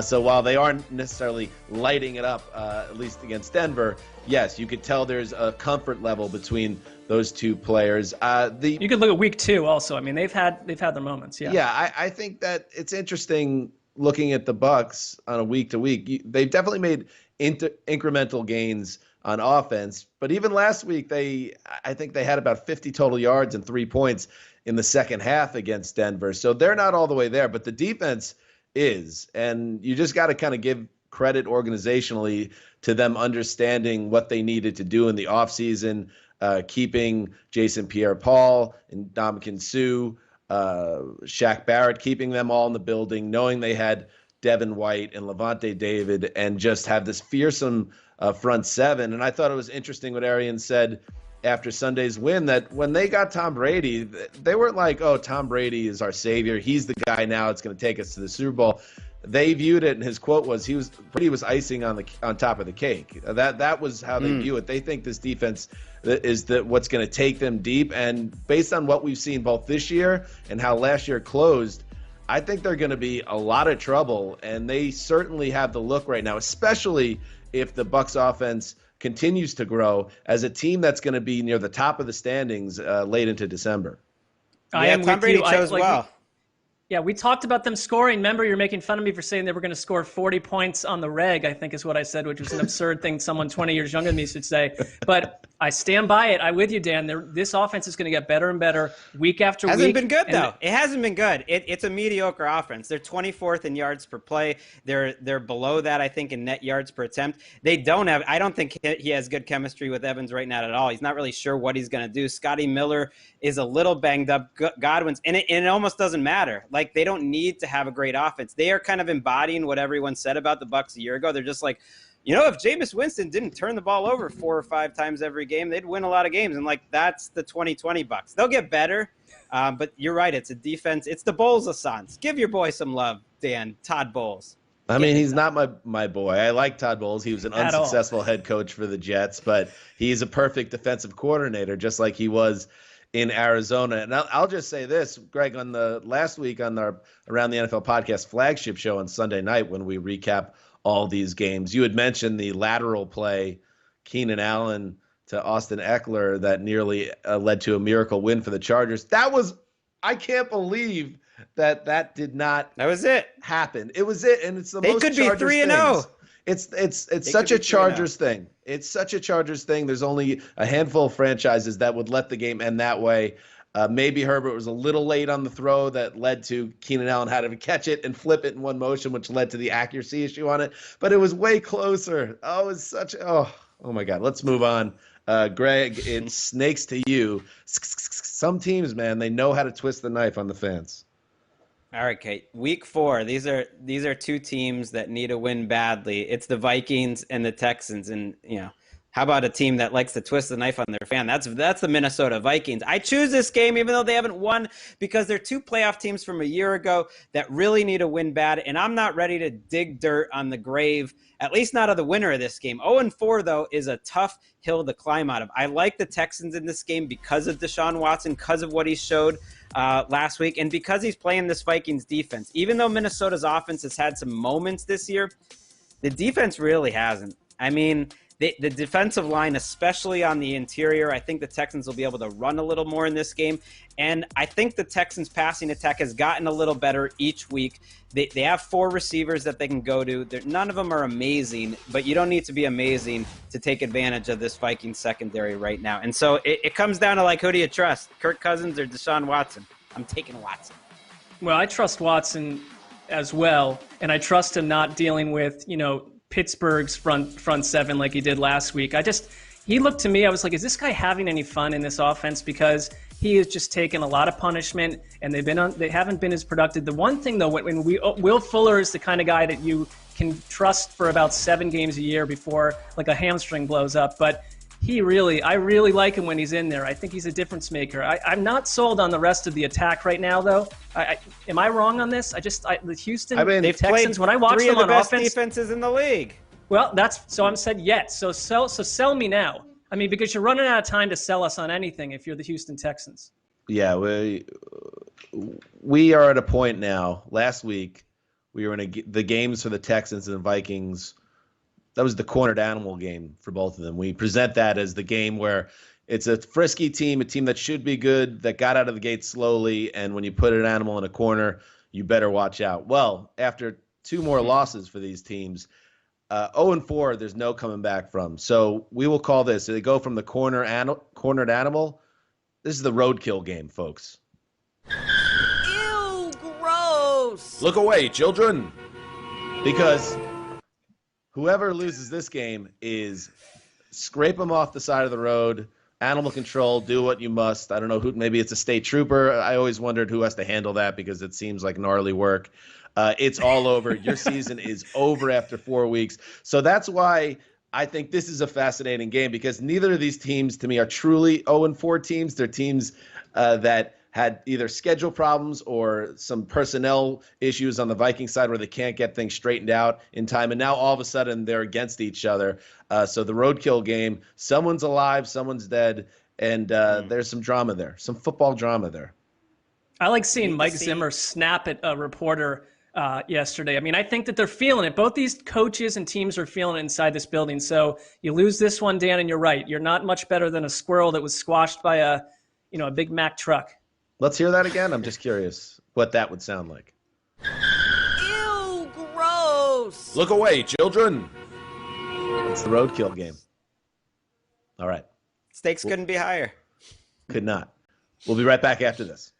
So while they aren't necessarily lighting it up, at least against Denver, yes, you could tell there's a comfort level between those 2 players. You could look at week 2 also. I mean, they've had their moments. Yeah. Yeah, I think that it's interesting looking at the Bucs on a week to week. They've definitely made incremental gains on offense, but even last week I think they had about 50 total yards and 3 points in the second half against Denver. So they're not all the way there, but the defense is, and you just got to kind of give credit organizationally to them understanding what they needed to do in the offseason, keeping Jason Pierre-Paul and Ndamukong Suh, Shaq Barrett, keeping them all in the building, knowing they had Devin White and Levante David, and just have this fearsome front seven. And I thought it was interesting what Arians said after Sunday's win, that when they got Tom Brady, they weren't like, oh, Tom Brady is our savior. He's the guy now. It's going to take us to the Super Bowl. They viewed it, and his quote was, Brady was icing on top of the cake. That was how they view it. They think this defense is what's going to take them deep. And based on what we've seen both this year and how last year closed, I think they're going to be a lot of trouble, and they certainly have the look right now, especially if the Bucs offense continues to grow as a team that's going to be near the top of the standings late into December. Tom Brady chose well. We talked about them scoring. Remember, you're making fun of me for saying they were going to score 40 points on the reg, I think is what I said, which was an absurd thing someone 20 years younger than me should say. But I stand by it. I'm with you, Dan. This offense is going to get better and better week after week. Hasn't been good, though. It hasn't been good. It's a mediocre offense. They're 24th in yards per play. They're below that, I think, in net yards per attempt. I don't think he has good chemistry with Evans right now at all. He's not really sure what he's going to do. Scotty Miller is a little banged up. Godwin's, and it almost doesn't matter. Like, they don't need to have a great offense. They are kind of embodying what everyone said about the Bucs a year ago. They're just like, if Jameis Winston didn't turn the ball over 4 or 5 times every game, they'd win a lot of games. And that's the 2020 Bucs. They'll get better, but you're right. It's a defense. It's the Bowles-a-sons. Give your boy some love, Dan. Todd Bowles. I mean, he's not my boy. I like Todd Bowles. He was an unsuccessful head coach for the Jets, but he's a perfect defensive coordinator, just like he was in Arizona. And I'll just say this, Greg, on the last week on our Around the NFL podcast flagship show on Sunday night, when we recap all these games, you had mentioned the lateral play, Keenan Allen to Austin Eckler, that nearly led to a miracle win for the Chargers. I can't believe that did not. That was it. Happen. It was it, and it's the they most. They could be 3-0. It's such a Chargers thing. It's such a Chargers thing. There's only a handful of franchises that would let the game end that way. Maybe Herbert was a little late on the throw that led to Keenan Allen had to catch it and flip it in one motion, which led to the accuracy issue on it. But it was way closer. Oh, it was such. Oh my God. Let's move on. Greg, it snakes to you. Some teams, man, they know how to twist the knife on the fans. All right, Kate. Week 4. These are 2 teams that need a win badly. It's the Vikings and the Texans, and how about a team that likes to twist the knife on their fan? That's the Minnesota Vikings. I choose this game even though they haven't won because they're 2 playoff teams from a year ago that really need a win bad, and I'm not ready to dig dirt on the grave, at least not of the winner of this game. 0-4, though, is a tough hill to climb out of. I like the Texans in this game because of Deshaun Watson, because of what he showed last week, and because he's playing this Vikings defense. Even though Minnesota's offense has had some moments this year, the defense really hasn't. I mean, the defensive line, especially on the interior, I think the Texans will be able to run a little more in this game. And I think the Texans' passing attack has gotten a little better each week. They have 4 receivers that they can go to. None of them are amazing, but you don't need to be amazing to take advantage of this Vikings secondary right now. And so it comes down to, who do you trust, Kirk Cousins or Deshaun Watson? I'm taking Watson. Well, I trust Watson as well, and I trust him not dealing with, Pittsburgh's front seven like he did last week. He looked to me, I was like, is this guy having any fun in this offense? Because he has just taken a lot of punishment, and they haven't been as productive. The one thing, though, when Will Fuller is the kind of guy that you can trust for about 7 games a year before a hamstring blows up. But I really like him when he's in there. I think he's a difference maker. I'm not sold on the rest of the attack right now, though. Am I wrong on this? The Houston they've Texans, played when I watch 3 them of the on best offense, defenses in the league. Well, I'm said yet. So sell me now. I mean, because you're running out of time to sell us on anything if you're the Houston Texans. Yeah, we are at a point now. Last week, we were in the games for the Texans and the Vikings. That was the cornered animal game for both of them. We present that as the game where it's a frisky team, a team that should be good, that got out of the gate slowly, and when you put an animal in a corner, you better watch out. Well, after 2 more losses for these teams, 0-4, there's no coming back from. So we will call this. They go from the cornered animal. This is the roadkill game, folks. Ew, gross. Look away, children. Because whoever loses this game is scrape them off the side of the road, animal control, do what you must. I don't know who, maybe it's a state trooper. I always wondered who has to handle that because it seems like gnarly work. It's all over. Your season is over after 4 weeks. So that's why I think this is a fascinating game, because neither of these teams to me are truly 0-4 teams. They're teams that had either schedule problems or some personnel issues on the Viking side where they can't get things straightened out in time. And now all of a sudden they're against each other. So the roadkill game, someone's alive, someone's dead. And there's some drama there, some football drama there. I like seeing Mike Zimmer snap at a reporter yesterday. I mean, I think that they're feeling it. Both these coaches and teams are feeling it inside this building. So you lose this one, Dan, and you're right. You're not much better than a squirrel that was squashed by a Big Mac truck. Let's hear that again. I'm just curious what that would sound like. Ew, gross. Look away, children. It's the roadkill game. All right. Stakes couldn't be higher. Could not. We'll be right back after this.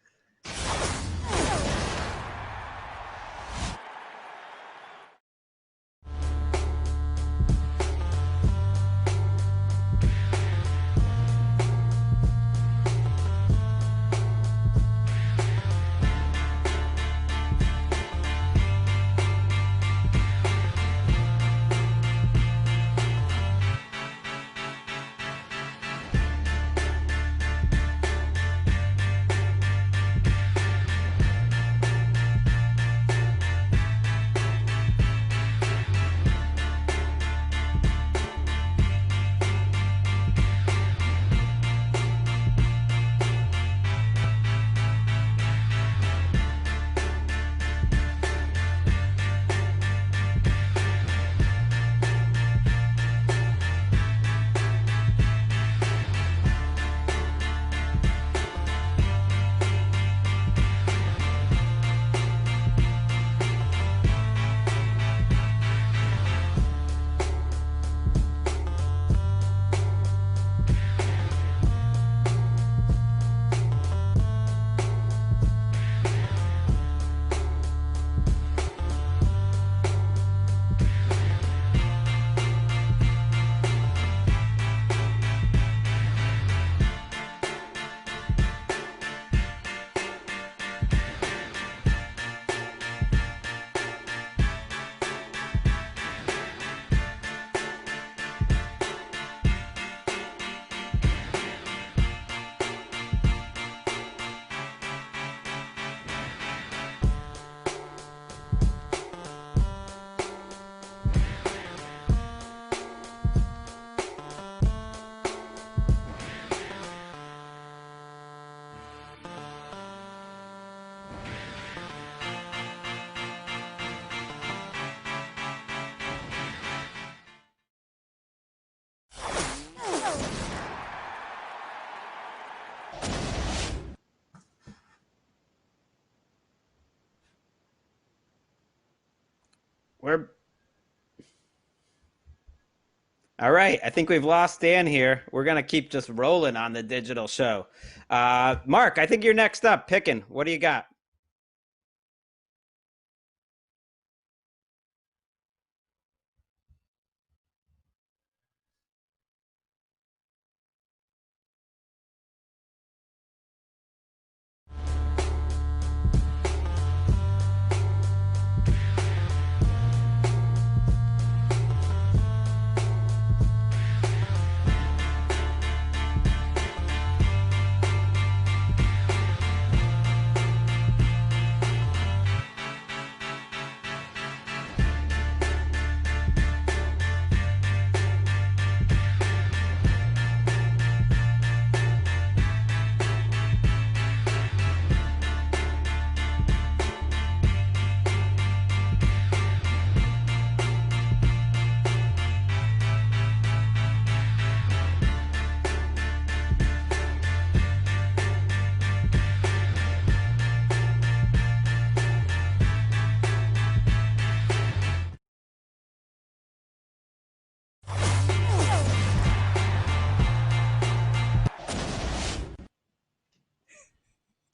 All right. I think we've lost Dan here. We're going to keep just rolling on the digital show. Mark, I think you're next up. Picking. What do you got?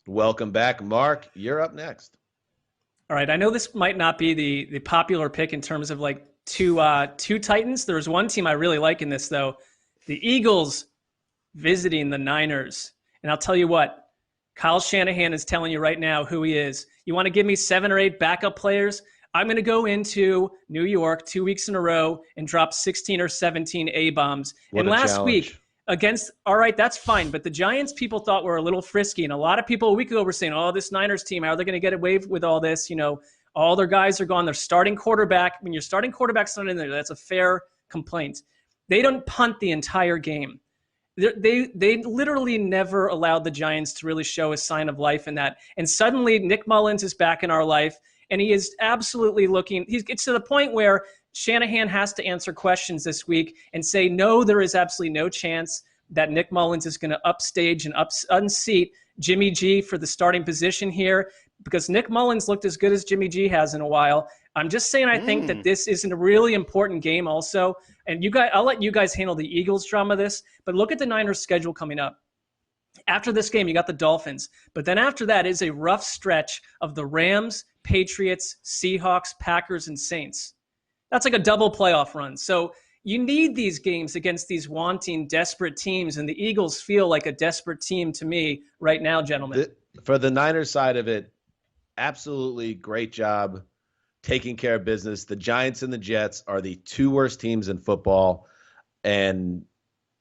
Welcome back, Mark. You're up next. All right, I know this might not be the popular pick in terms of like two Titans. There's one team I really like in this though, the Eagles visiting the Niners, and I'll tell you what, Kyle Shanahan is telling you right now who he is. You want to give me 7 or 8 backup players? I'm going to go into New York 2 weeks in a row and drop 16 or 17 A-bombs. What and a last challenge. week against, all right, that's fine, but the Giants people thought were a little frisky, and a lot of people a week ago were saying, oh, this Niners team, how are they going to get away with all this? You know, all their guys are gone. Their starting quarterback, when your starting quarterback's not in there, that's a fair complaint. They don't punt the entire game. They literally never allowed the Giants to really show a sign of life in that. And suddenly Nick Mullins is back in our life, and he is absolutely looking. It's to the point where Shanahan has to answer questions this week and say, no, there is absolutely no chance that Nick Mullins is going to upstage and unseat Jimmy G for the starting position here, because Nick Mullins looked as good as Jimmy G has in a while. I'm just saying I think that this is a really important game also. And you guys, I'll let you guys handle the Eagles drama of this, but look at the Niners' schedule coming up. After this game, you got the Dolphins. But then after that is a rough stretch of the Rams, Patriots, Seahawks, Packers, and Saints. That's like a double playoff run. So you need these games against these wanting, desperate teams, and the Eagles feel like a desperate team to me right now, gentlemen. For the Niners side of it, absolutely great job taking care of business. The Giants and the Jets are the 2 worst teams in football, and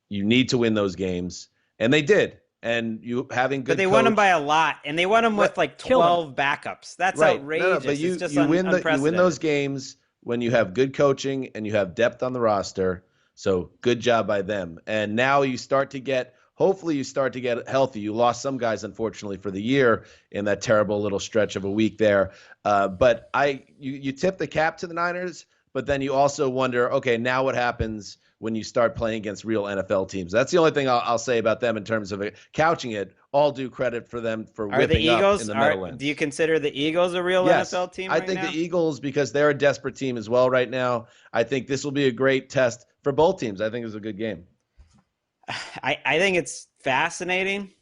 you need to win those games. And they did. And you having good But they won them by a lot, and they won them with like 12 backups. That's outrageous. No, but you win those games when you have good coaching and you have depth on the roster. So good job by them. And now hopefully you start to get healthy. You lost some guys, unfortunately, for the year in that terrible little stretch of a week there. But you tip the cap to the Niners, but then you also wonder, okay, now what happens when you start playing against real NFL teams? That's the only thing I'll say about them in terms of couching it. All due credit for them for whipping up in the Meadowlands. Do you consider the Eagles a real NFL team I think the Eagles, because they're a desperate team as well right now, I think this will be a great test for both teams. I think it's a good game. I think it's fascinating,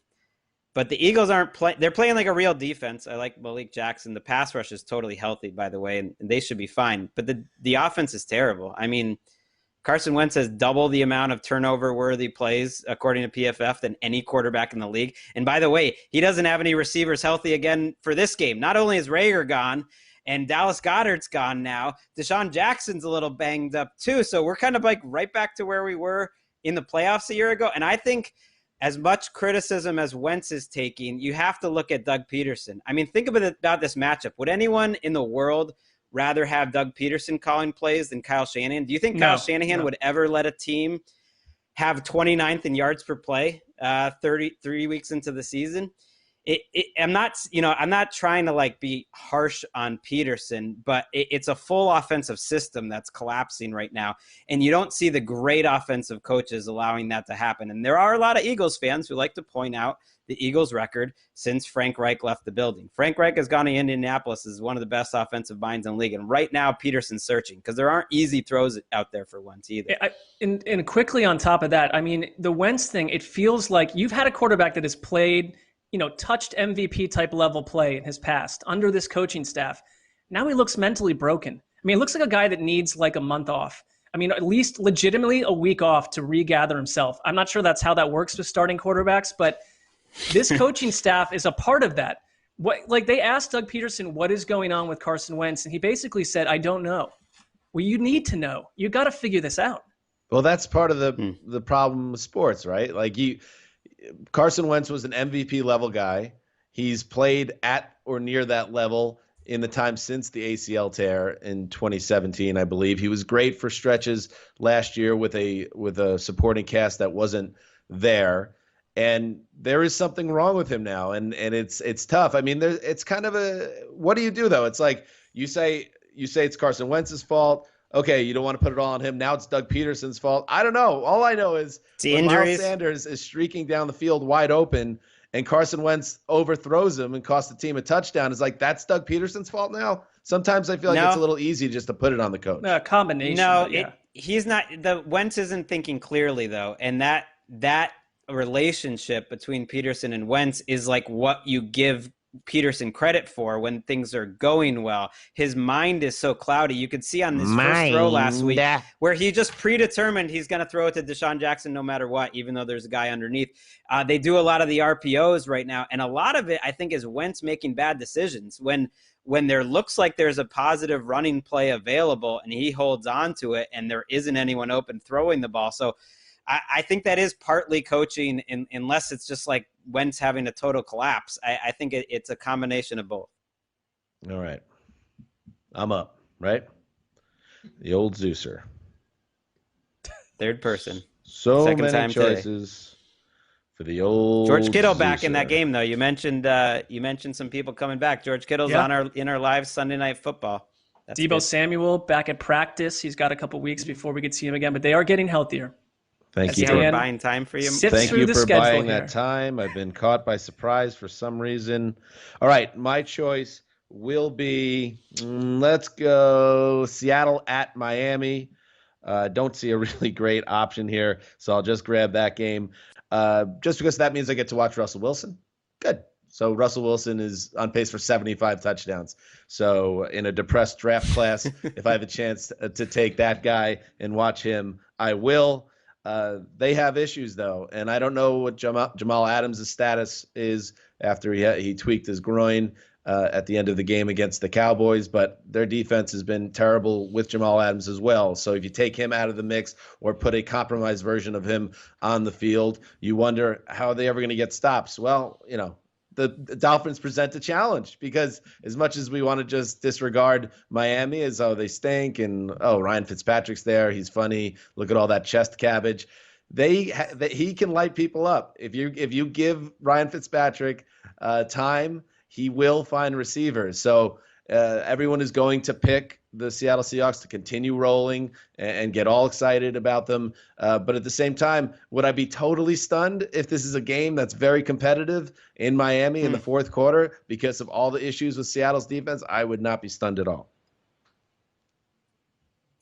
but the Eagles aren't playing. They're playing like a real defense. I like Malik Jackson. The pass rush is totally healthy, by the way, and they should be fine. But the offense is terrible. I mean, Carson Wentz has double the amount of turnover-worthy plays, according to PFF, than any quarterback in the league. And by the way, he doesn't have any receivers healthy again for this game. Not only is Rager gone, and Dallas Goedert's gone now, Deshaun Jackson's a little banged up too. So we're kind of like right back to where we were in the playoffs a year ago. And I think as much criticism as Wentz is taking, you have to look at Doug Peterson. I mean, think about this matchup. Would anyone in the world rather have Doug Peterson calling plays than Kyle Shanahan? Do you think Kyle Shanahan would ever let a team have 29th in yards per play 33 weeks into the season? I'm not trying to like be harsh on Peterson, but it's a full offensive system that's collapsing right now. And you don't see the great offensive coaches allowing that to happen. And there are a lot of Eagles fans who like to point out the Eagles record since Frank Reich left the building. Frank Reich has gone to Indianapolis as one of the best offensive minds in the league. And right now Peterson's searching because there aren't easy throws out there for Wentz either. And quickly on top of that, I mean, the Wentz thing, it feels like you've had a quarterback that has played, touched MVP type level play in his past under this coaching staff. Now he looks mentally broken. I mean, it looks like a guy that needs like a month off. I mean, at least legitimately a week off to regather himself. I'm not sure that's how that works with starting quarterbacks, but this coaching staff is a part of that. They asked Doug Peterson, what is going on with Carson Wentz? And he basically said, I don't know. Well, you need to know. You got to figure this out. Well, that's part of the problem with sports, right? Like Carson Wentz was an MVP level guy. He's played at or near that level in the time since the ACL tear in 2017, I believe. He was great for stretches last year with a supporting cast that wasn't there. And there is something wrong with him now, and it's tough. I mean, it's kind of what do you do though? It's like you say it's Carson Wentz's fault. Okay, you don't want to put it all on him. Now it's Doug Peterson's fault. I don't know. All I know is when Miles Sanders is streaking down the field wide open and Carson Wentz overthrows him and costs the team a touchdown, it's like that's Doug Peterson's fault now? Sometimes I feel like it's a little easy just to put it on the coach. A combination. No, he's not. The Wentz isn't thinking clearly though, and that relationship between Peterson and Wentz is like what you give Peterson credit for when things are going well. His mind is so cloudy. You could see on this first throw last week where he just predetermined he's going to throw it to Deshaun Jackson no matter what, even though there's a guy underneath. They do a lot of the RPOs right now, and a lot of it, I think, is Wentz making bad decisions. When there looks like there's a positive running play available and he holds on to it and there isn't anyone open throwing the ball. So I think that is partly coaching, unless it's just like Wentz having a total collapse. I think it's a combination of both. All right. I'm up, right? The old Zeuser. Third person. So Second many time choices for the old George Kittle Zeuser. back in that game, though. You mentioned some people coming back. George Kittle's in our live Sunday Night Football. That's Deebo good. Samuel back at practice. He's got a couple weeks before we could see him again, but they are getting healthier. Thank you for buying time for you. Thank you for buying that time. I've been caught by surprise for some reason. All right, my choice will be, let's go Seattle at Miami. Don't see a really great option here, so I'll just grab that game. Just because that means I get to watch Russell Wilson. Good. So Russell Wilson is on pace for 75 touchdowns. So in a depressed draft class, if I have a chance to take that guy and watch him, I will. They have issues, though, and I don't know what Jamal Adams' status is after he tweaked his groin at the end of the game against the Cowboys, but their defense has been terrible with Jamal Adams as well. So if you take him out of the mix or put a compromised version of him on the field, you wonder how are they ever going to get stops. Well, the Dolphins present a challenge because as much as we want to just disregard Miami as, they stink and, Ryan Fitzpatrick's there, he's funny, look at all that chest cabbage. He can light people up. If you give Ryan Fitzpatrick time, he will find receivers. So everyone is going to pick the Seattle Seahawks to continue rolling and get all excited about them. But at the same time, would I be totally stunned if this is a game that's very competitive in Miami in the fourth quarter because of all the issues with Seattle's defense? I would not be stunned at all.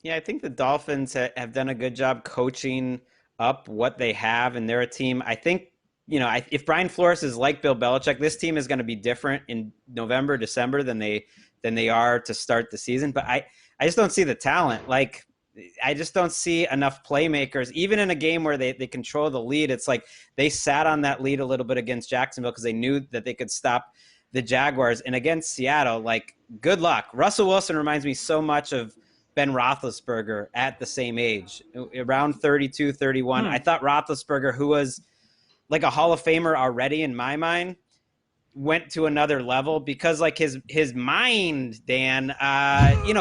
Yeah, I think the Dolphins have done a good job coaching up what they have, and they're a team. I think, if Brian Flores is like Bill Belichick, this team is going to be different in November, December than they are to start the season. But I just don't see the talent. Like, I just don't see enough playmakers, even in a game where they control the lead. It's like they sat on that lead a little bit against Jacksonville because they knew that they could stop the Jaguars. And against Seattle, like, good luck. Russell Wilson reminds me so much of Ben Roethlisberger at the same age, around 32, 31. I thought Roethlisberger, who was like a Hall of Famer already in my mind, went to another level because like his mind, Dan,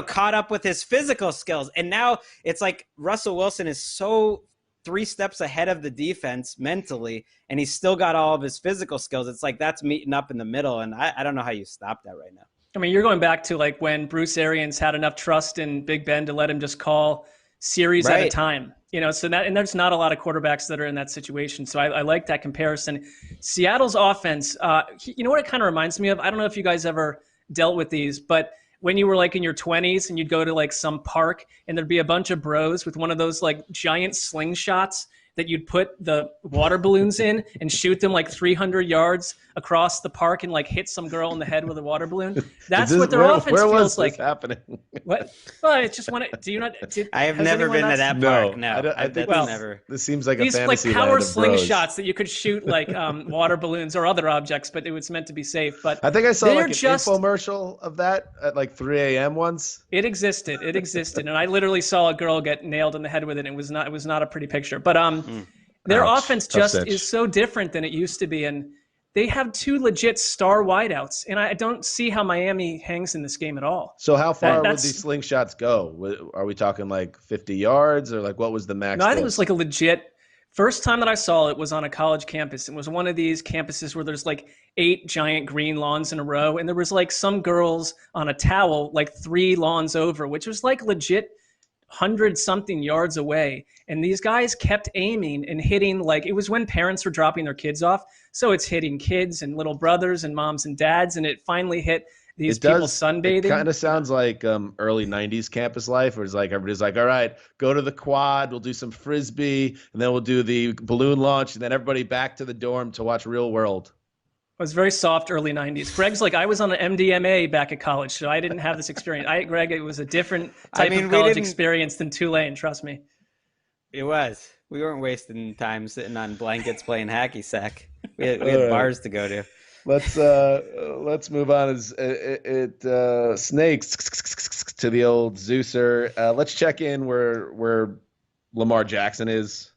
caught up with his physical skills. And now it's like Russell Wilson is so 3 steps ahead of the defense mentally, and he's still got all of his physical skills. It's like that's meeting up in the middle, and I don't know how you stop that right now. I mean, you're going back to like when Bruce Arians had enough trust in Big Ben to let him just call series at a time. And there's not a lot of quarterbacks that are in that situation. So I like that comparison. Seattle's offense, you know what it kind of reminds me of? I don't know if you guys ever dealt with these, but when you were like in your 20s and you'd go to like some park and there'd be a bunch of bros with one of those like giant slingshots that you'd put the water balloons in and shoot them like 300 yards across the park and like hit some girl in the head with a water balloon. That's what their offense feels like. Happening? What? Well, it's just do you not? I have never been to that park. No, I think never. This seems like these a fantasy like power land of bros. slingshots that you could shoot like water balloons or other objects, but it was meant to be safe. But I think I saw like an infomercial of that at like 3 a.m. once. It existed, and I literally saw a girl get nailed in the head with it. And it was not a pretty picture, but their offense just is so different than it used to be, and they have 2 legit star wideouts, and I don't see how Miami hangs in this game at all. So how far would these slingshots go? Are we talking like 50 yards, or like what was the max? No, I think it was like a legit. First time that I saw it was on a college campus. It was one of these campuses where there's like 8 giant green lawns in a row, and there was like some girls on a towel like 3 lawns over, which was like legit 100-something yards away. And these guys kept aiming and hitting, like it was when parents were dropping their kids off. So it's hitting kids and little brothers and moms and dads. And it finally hit these It people does. It sunbathing. kind of sounds like early '90s campus life, where it's like everybody's like, "All right, go to the quad. We'll do some frisbee, and then we'll do the balloon launch, and then everybody back to the dorm to watch Real World." It was very soft early 90s. Greg's like, I was on an MDMA back at college, so I didn't have this experience. Greg, it was a different type of we college didn't. experience than Tulane, trust me. It was. We weren't wasting time sitting on blankets playing hacky sack. We had bars to go to. Let's move on. As it snakes to the old Zeuser. Let's check in where Lamar Jackson is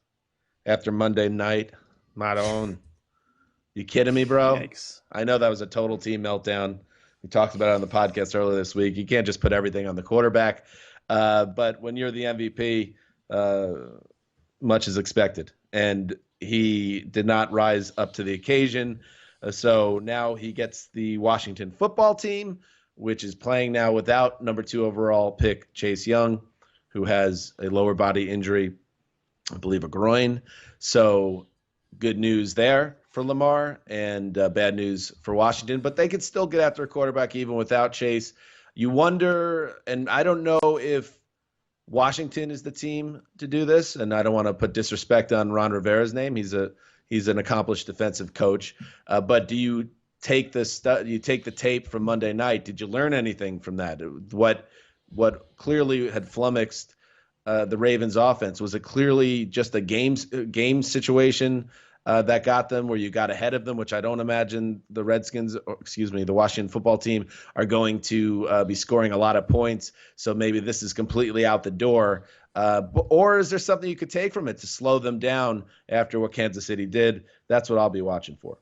after Monday night. Maroon. You kidding me, bro? Yikes. I know that was a total team meltdown. We talked about it on the podcast earlier this week. You can't just put everything on the quarterback. But when you're the MVP, much is expected. And he did not rise up to the occasion. So now he gets the Washington football team, which is playing now without number 2 overall pick Chase Young, who has a lower body injury, I believe a groin. So good news there for Lamar and bad news for Washington. But they could still get after a quarterback even without Chase. You wonder, and I don't know if Washington is the team to do this, and I don't want to put disrespect on Ron Rivera's name. He's an accomplished defensive coach. But do you take the tape from Monday night? Did you learn anything from that? What clearly had flummoxed the Ravens' offense? Was it clearly just a game situation that got them, where you got ahead of them, which I don't imagine the the Washington football team are going to be scoring a lot of points. So maybe this is completely out the door. Or is there something you could take from it to slow them down after what Kansas City did? That's what I'll be watching for.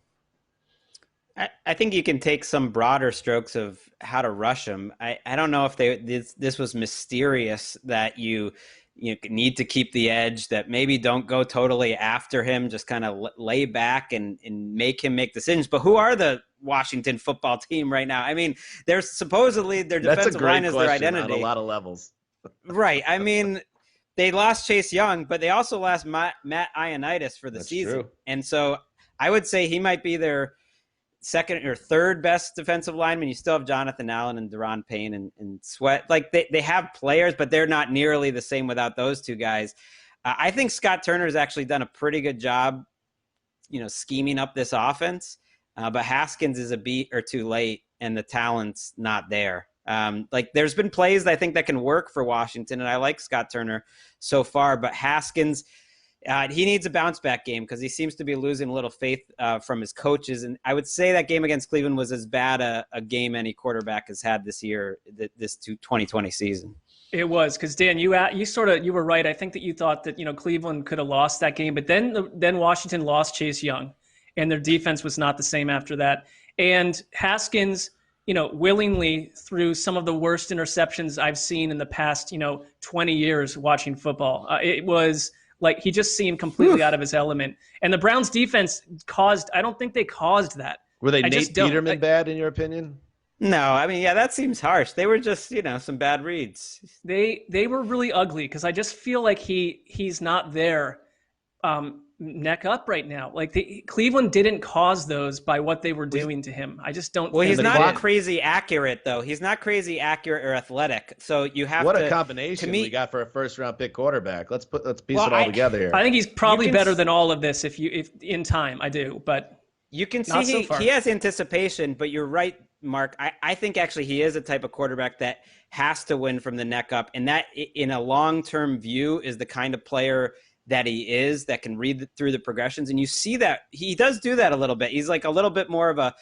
I think you can take some broader strokes of how to rush them. I don't know if this was mysterious that you need to keep the edge, that maybe don't go totally after him, just kind of lay back and make him make decisions. But who are the Washington football team right now? I mean, they're supposedly their defensive line is their identity on a lot of levels. Right. I mean, they lost Chase Young, but they also lost Matt Ioannidis for the season. True. And so I would say he might be their second or third best defensive lineman. You still have Jonathan Allen and Deron Payne and Sweat. Like they have players, but they're not nearly the same without those two guys. I think Scott Turner has actually done a pretty good job, scheming up this offense. But Haskins is a beat or two late, and the talent's not there. There's been plays that I think that can work for Washington, and I like Scott Turner so far. But Haskins, he needs a bounce back game because he seems to be losing a little faith from his coaches. And I would say that game against Cleveland was as bad a game any quarterback has had this year, this 2020 season. It was, because Dan, you were right. I think that you thought that Cleveland could have lost that game, but then Washington lost Chase Young, and their defense was not the same after that. And Haskins, willingly threw some of the worst interceptions I've seen in the past 20 years watching football. It was like he just seemed completely out of his element. And the Browns defense I don't think they caused that. Were they Nate Peterman bad in your opinion? No, I mean, yeah, that seems harsh. They were just, some bad reads. They were really ugly because I just feel like he's not there neck up right now. Cleveland didn't cause those by what they were doing to him. I just don't. Well, he's not crazy accurate though. He's not crazy accurate or athletic. So you have what a combination we got for a first round pick quarterback. Let's piece it all together here. I think he's probably better than all of this if in time. I do, but you can see he has anticipation. But you're right, Mark. I think actually he is a type of quarterback that has to win from the neck up, and that in a long term view is the kind of player that he is, that can read through the progressions. And you see that he does do that a little bit. He's like a little bit more of a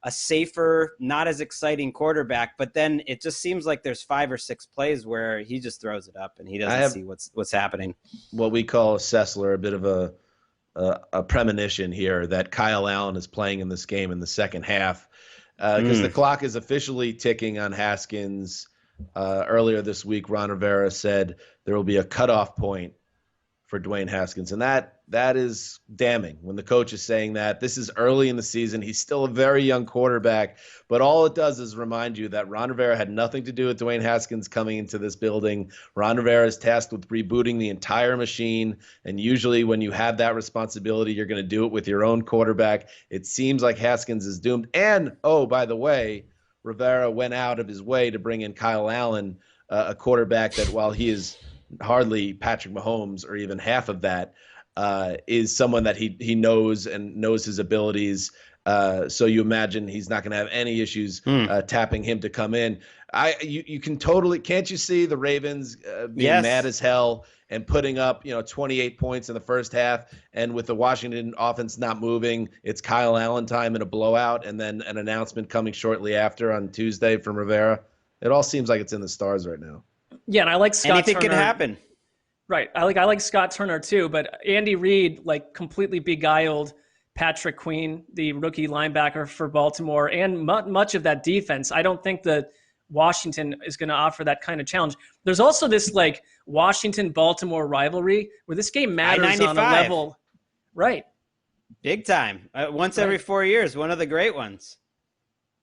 safer, not as exciting quarterback, but then it just seems like there's 5 or 6 plays where he just throws it up and he doesn't see what's happening. What we call Sessler, a bit of a premonition here that Kyle Allen is playing in this game in the second half because the clock is officially ticking on Haskins. Earlier this week, Ron Rivera said there will be a cutoff point for Dwayne Haskins. And that is damning when the coach is saying that. This is early in the season. He's still a very young quarterback, but all it does is remind you that Ron Rivera had nothing to do with Dwayne Haskins coming into this building. Ron Rivera is tasked with rebooting the entire machine, and usually when you have that responsibility, you're going to do it with your own quarterback. It seems like Haskins is doomed. And, oh, by the way, Rivera went out of his way to bring in Kyle Allen, a quarterback that, while he is hardly Patrick Mahomes or even half of that, is someone that he knows and knows his abilities. So you imagine he's not going to have any issues tapping him to come in. You can totally, can't you see the Ravens being mad as hell and putting up 28 points in the first half, and with the Washington offense not moving, it's Kyle Allen time in a blowout, and then an announcement coming shortly after on Tuesday from Rivera. It all seems like it's in the stars right now. Yeah, and I like Scott Anything Turner. can happen. Right. I like Scott Turner too, but Andy Reid completely beguiled Patrick Queen, the rookie linebacker for Baltimore, and much of that defense. I don't think that Washington is going to offer that kind of challenge. There's also this Washington-Baltimore rivalry where this game matters on a level. Right. Big time. Once every 4 years, one of the great ones.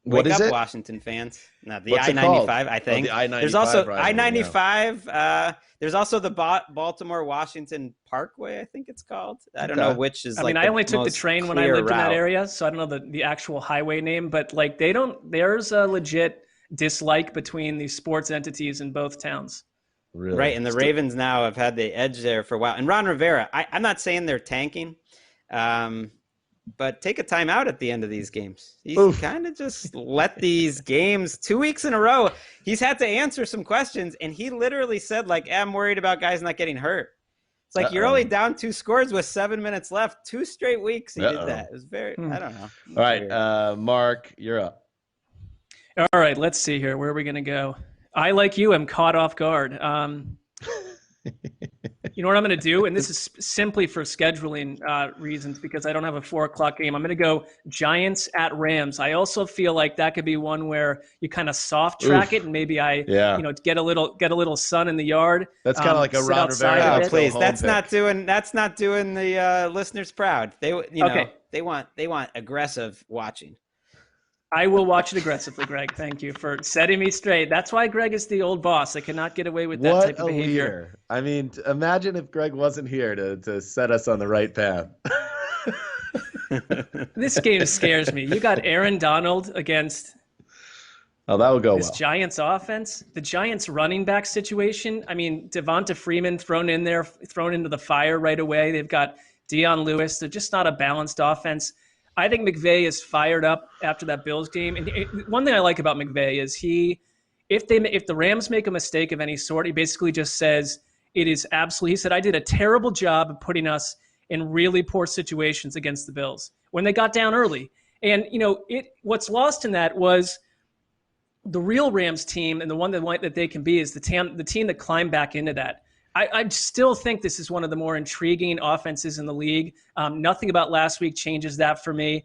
What Wake is up, it? Washington fans. No, the What's it I-95, called? I think. The I-95 there's also rivalry, I-95. There's also the Baltimore-Washington Parkway, I think it's called. I don't know which is I only took the train when I lived in that area, so I don't know the actual highway name, but there's a legit dislike between the sports entities in both towns. Really? Right, and the Ravens now have had the edge there for a while. And Ron Rivera, I'm not saying they're tanking, but take a timeout at the end of these games. He's kind of just let these games 2 weeks in a row. He's had to answer some questions, and he literally said, I'm worried about guys not getting hurt. It's like you're only down 2 scores with 7 minutes left. 2 straight weeks he did that. It was very, I don't know. All right, Mark, you're up. All right, let's see here. Where are we going to go? I, like you, am caught off guard. You know what I'm going to do? And this is simply for scheduling reasons because I don't have a 4:00 game. I'm going to go Giants at Rams. I also feel like that could be one where you kind of soft track it, and maybe get a little sun in the yard. That's kind of like a Ron Rivera. Oh, please, that's not doing the listeners proud. They want aggressive watching. I will watch it aggressively, Greg. Thank you for setting me straight. That's why Greg is the old boss. I cannot get away with that type of behavior. Leader. I mean, imagine if Greg wasn't here to set us on the right path. This game scares me. You got Aaron Donald against that would go this Giants offense. The Giants running back situation. I mean, Devonta Freeman thrown into the fire right away. They've got Dion Lewis. They're just not a balanced offense. I think McVay is fired up after that Bills game. And one thing I like about McVay is if the Rams make a mistake of any sort, he basically just says it is absolutely. He said, I did a terrible job of putting us in really poor situations against the Bills when they got down early. And what's lost in that was the real Rams team, and the one that they can be is the team that climbed back into that. I still think this is one of the more intriguing offenses in the league. Nothing about last week changes that for me.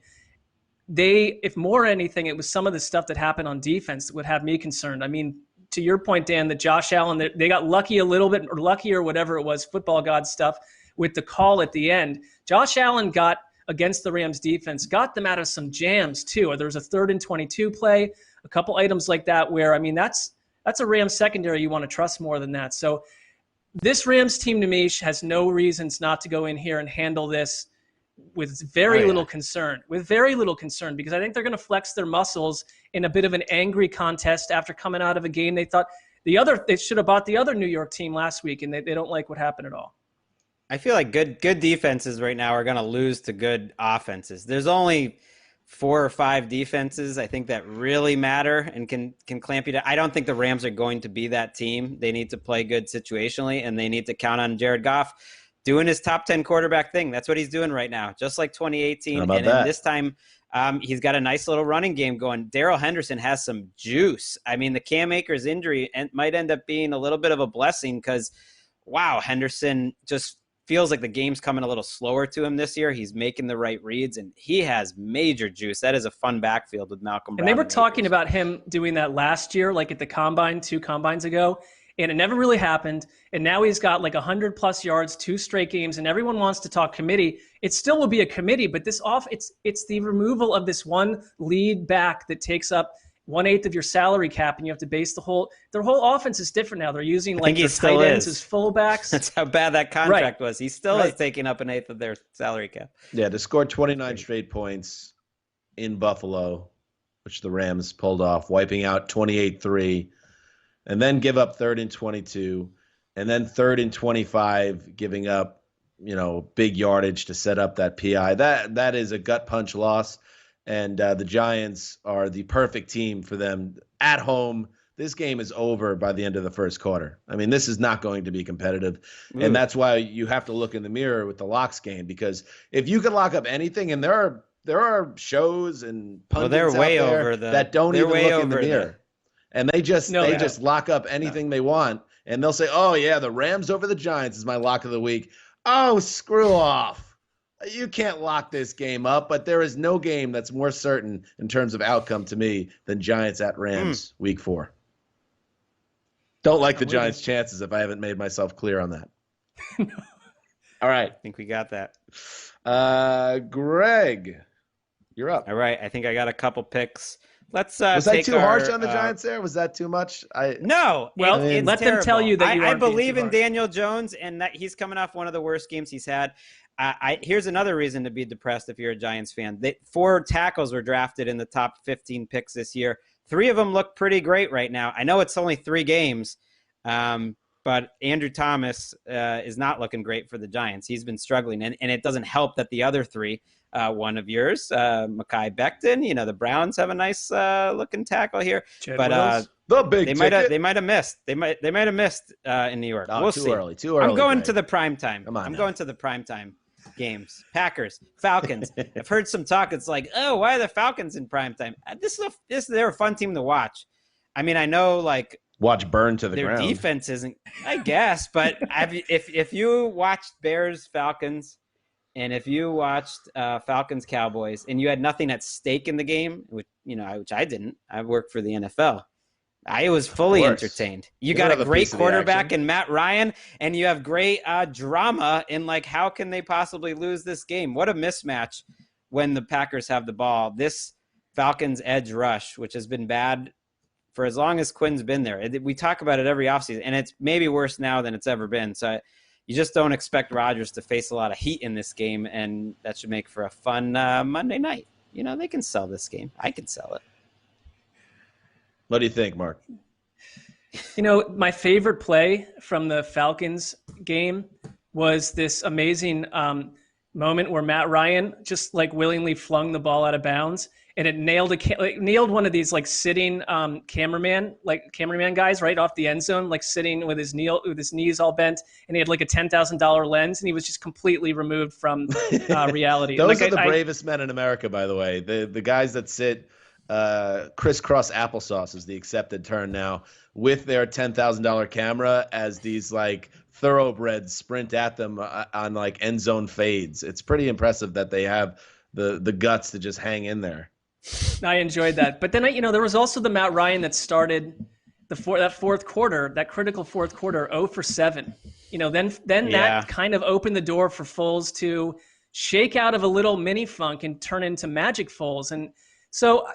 If more anything, it was some of the stuff that happened on defense that would have me concerned. I mean, to your point, Dan, that Josh Allen, they got lucky a little bit, or lucky or whatever it was, football god stuff, with the call at the end. Josh Allen got against the Rams defense, got them out of some jams too. There was a 3rd and 22 play, a couple items like that where, I mean, that's a Rams secondary you want to trust more than that. So this Rams team to me has no reasons not to go in here and handle this with very little concern, because I think they're going to flex their muscles in a bit of an angry contest after coming out of a game they thought they should have bought the other New York team last week, and they don't like what happened at all. I feel like good defenses right now are going to lose to good offenses. There's only 4 or 5 defenses, I think, that really matter and can clamp you down. I don't think the Rams are going to be that team. They need to play good situationally, and they need to count on Jared Goff doing his top 10 quarterback thing. That's what he's doing right now, just like 2018. And this time, he's got a nice little running game going. Darrell Henderson has some juice. I mean, the Cam Akers injury might end up being a little bit of a blessing because, wow, Henderson just feels like the game's coming a little slower to him this year. He's making the right reads, and he has major juice. That is a fun backfield with Malcolm Brown. And they were talking about him doing that last year, like at the Combine, 2 Combines ago, and it never really happened. And now he's got like 100-plus yards, 2 straight games, and everyone wants to talk committee. It still will be a committee, but it's the removal of this one lead back that takes up 1/8 of your salary cap, and you have to base their whole offense is different now. They're using like their tight ends as fullbacks. That's how bad that contract was. He still is taking up 1/8 of their salary cap. Yeah, to score 29 straight points in Buffalo which the Rams pulled off, wiping out 28-3, and then give up 3rd and 22, and then 3rd and 25, giving up, big yardage to set up that PI. That is a gut punch loss, and the Giants are the perfect team for them at home. This game is over by the end of the first quarter. I mean, this is not going to be competitive. Ooh. And that's why you have to look in the mirror with the locks game, because if you can lock up anything, and there are shows and pundits they're way out there over that don't even look in the mirror. And they just lock up anything they want, and they'll say, "Oh yeah, the Rams over the Giants is my lock of the week." Oh, screw off. You can't lock this game up, but there is no game that's more certain in terms of outcome to me than Giants at Rams week 4. Don't like the Giants' chances if I haven't made myself clear on that. No. All right. I think we got that. Greg, you're up. All right. I think I got a couple picks. Let's was that too harsh on the Giants there? Was that too much? No. Well, it's let them tell you that I believe in Daniel Jones, and that he's coming off one of the worst games he's had. Here's another reason to be depressed if you're a Giants fan. 4 tackles were drafted in the top 15 picks this year. 3 of them look pretty great right now. I know it's only 3 games, but Andrew Thomas is not looking great for the Giants. He's been struggling, and it doesn't help that the other 3, one of yours, Mekhi Becton, the Browns have a nice looking tackle here. But the big they might have missed. They might have missed in New York. We'll see. Too early. I'm going Greg. to the primetime. I'm going to the primetime games. Packers, Falcons. I've heard some talk. It's like, oh, why are the Falcons in primetime? They're a fun team to watch. I mean, I know watch burn to the their ground. defense isn't, I guess, but if you watched Bears Falcons, and if you watched Falcons Cowboys, and you had nothing at stake in the game, which I didn't. I worked for the NFL. I was fully entertained. You got a great quarterback in Matt Ryan, and you have great drama in how can they possibly lose this game? What a mismatch when the Packers have the ball. This Falcons edge rush, which has been bad for as long as Quinn's been there. We talk about it every offseason, and it's maybe worse now than it's ever been. So you just don't expect Rodgers to face a lot of heat in this game, and that should make for a fun Monday night. They can sell this game. I can sell it. What do you think, Mark? My favorite play from the Falcons game was this amazing moment where Matt Ryan just willingly flung the ball out of bounds, and it nailed one of these sitting cameraman guys right off the end zone, sitting with his knees all bent, and he had a $10,000 lens, and he was just completely removed from reality. Those are the bravest men in America, by the way. The guys that sit crisscross applesauce is the accepted term now, with their $10,000 camera as these thoroughbreds sprint at them on end zone fades. It's pretty impressive that they have the guts to just hang in there. I enjoyed that. But then, there was also the Matt Ryan that started that fourth quarter, that critical fourth quarter, 0 for 7. Then that kind of opened the door for Foles to shake out of a little mini funk and turn into Magic Foles. And so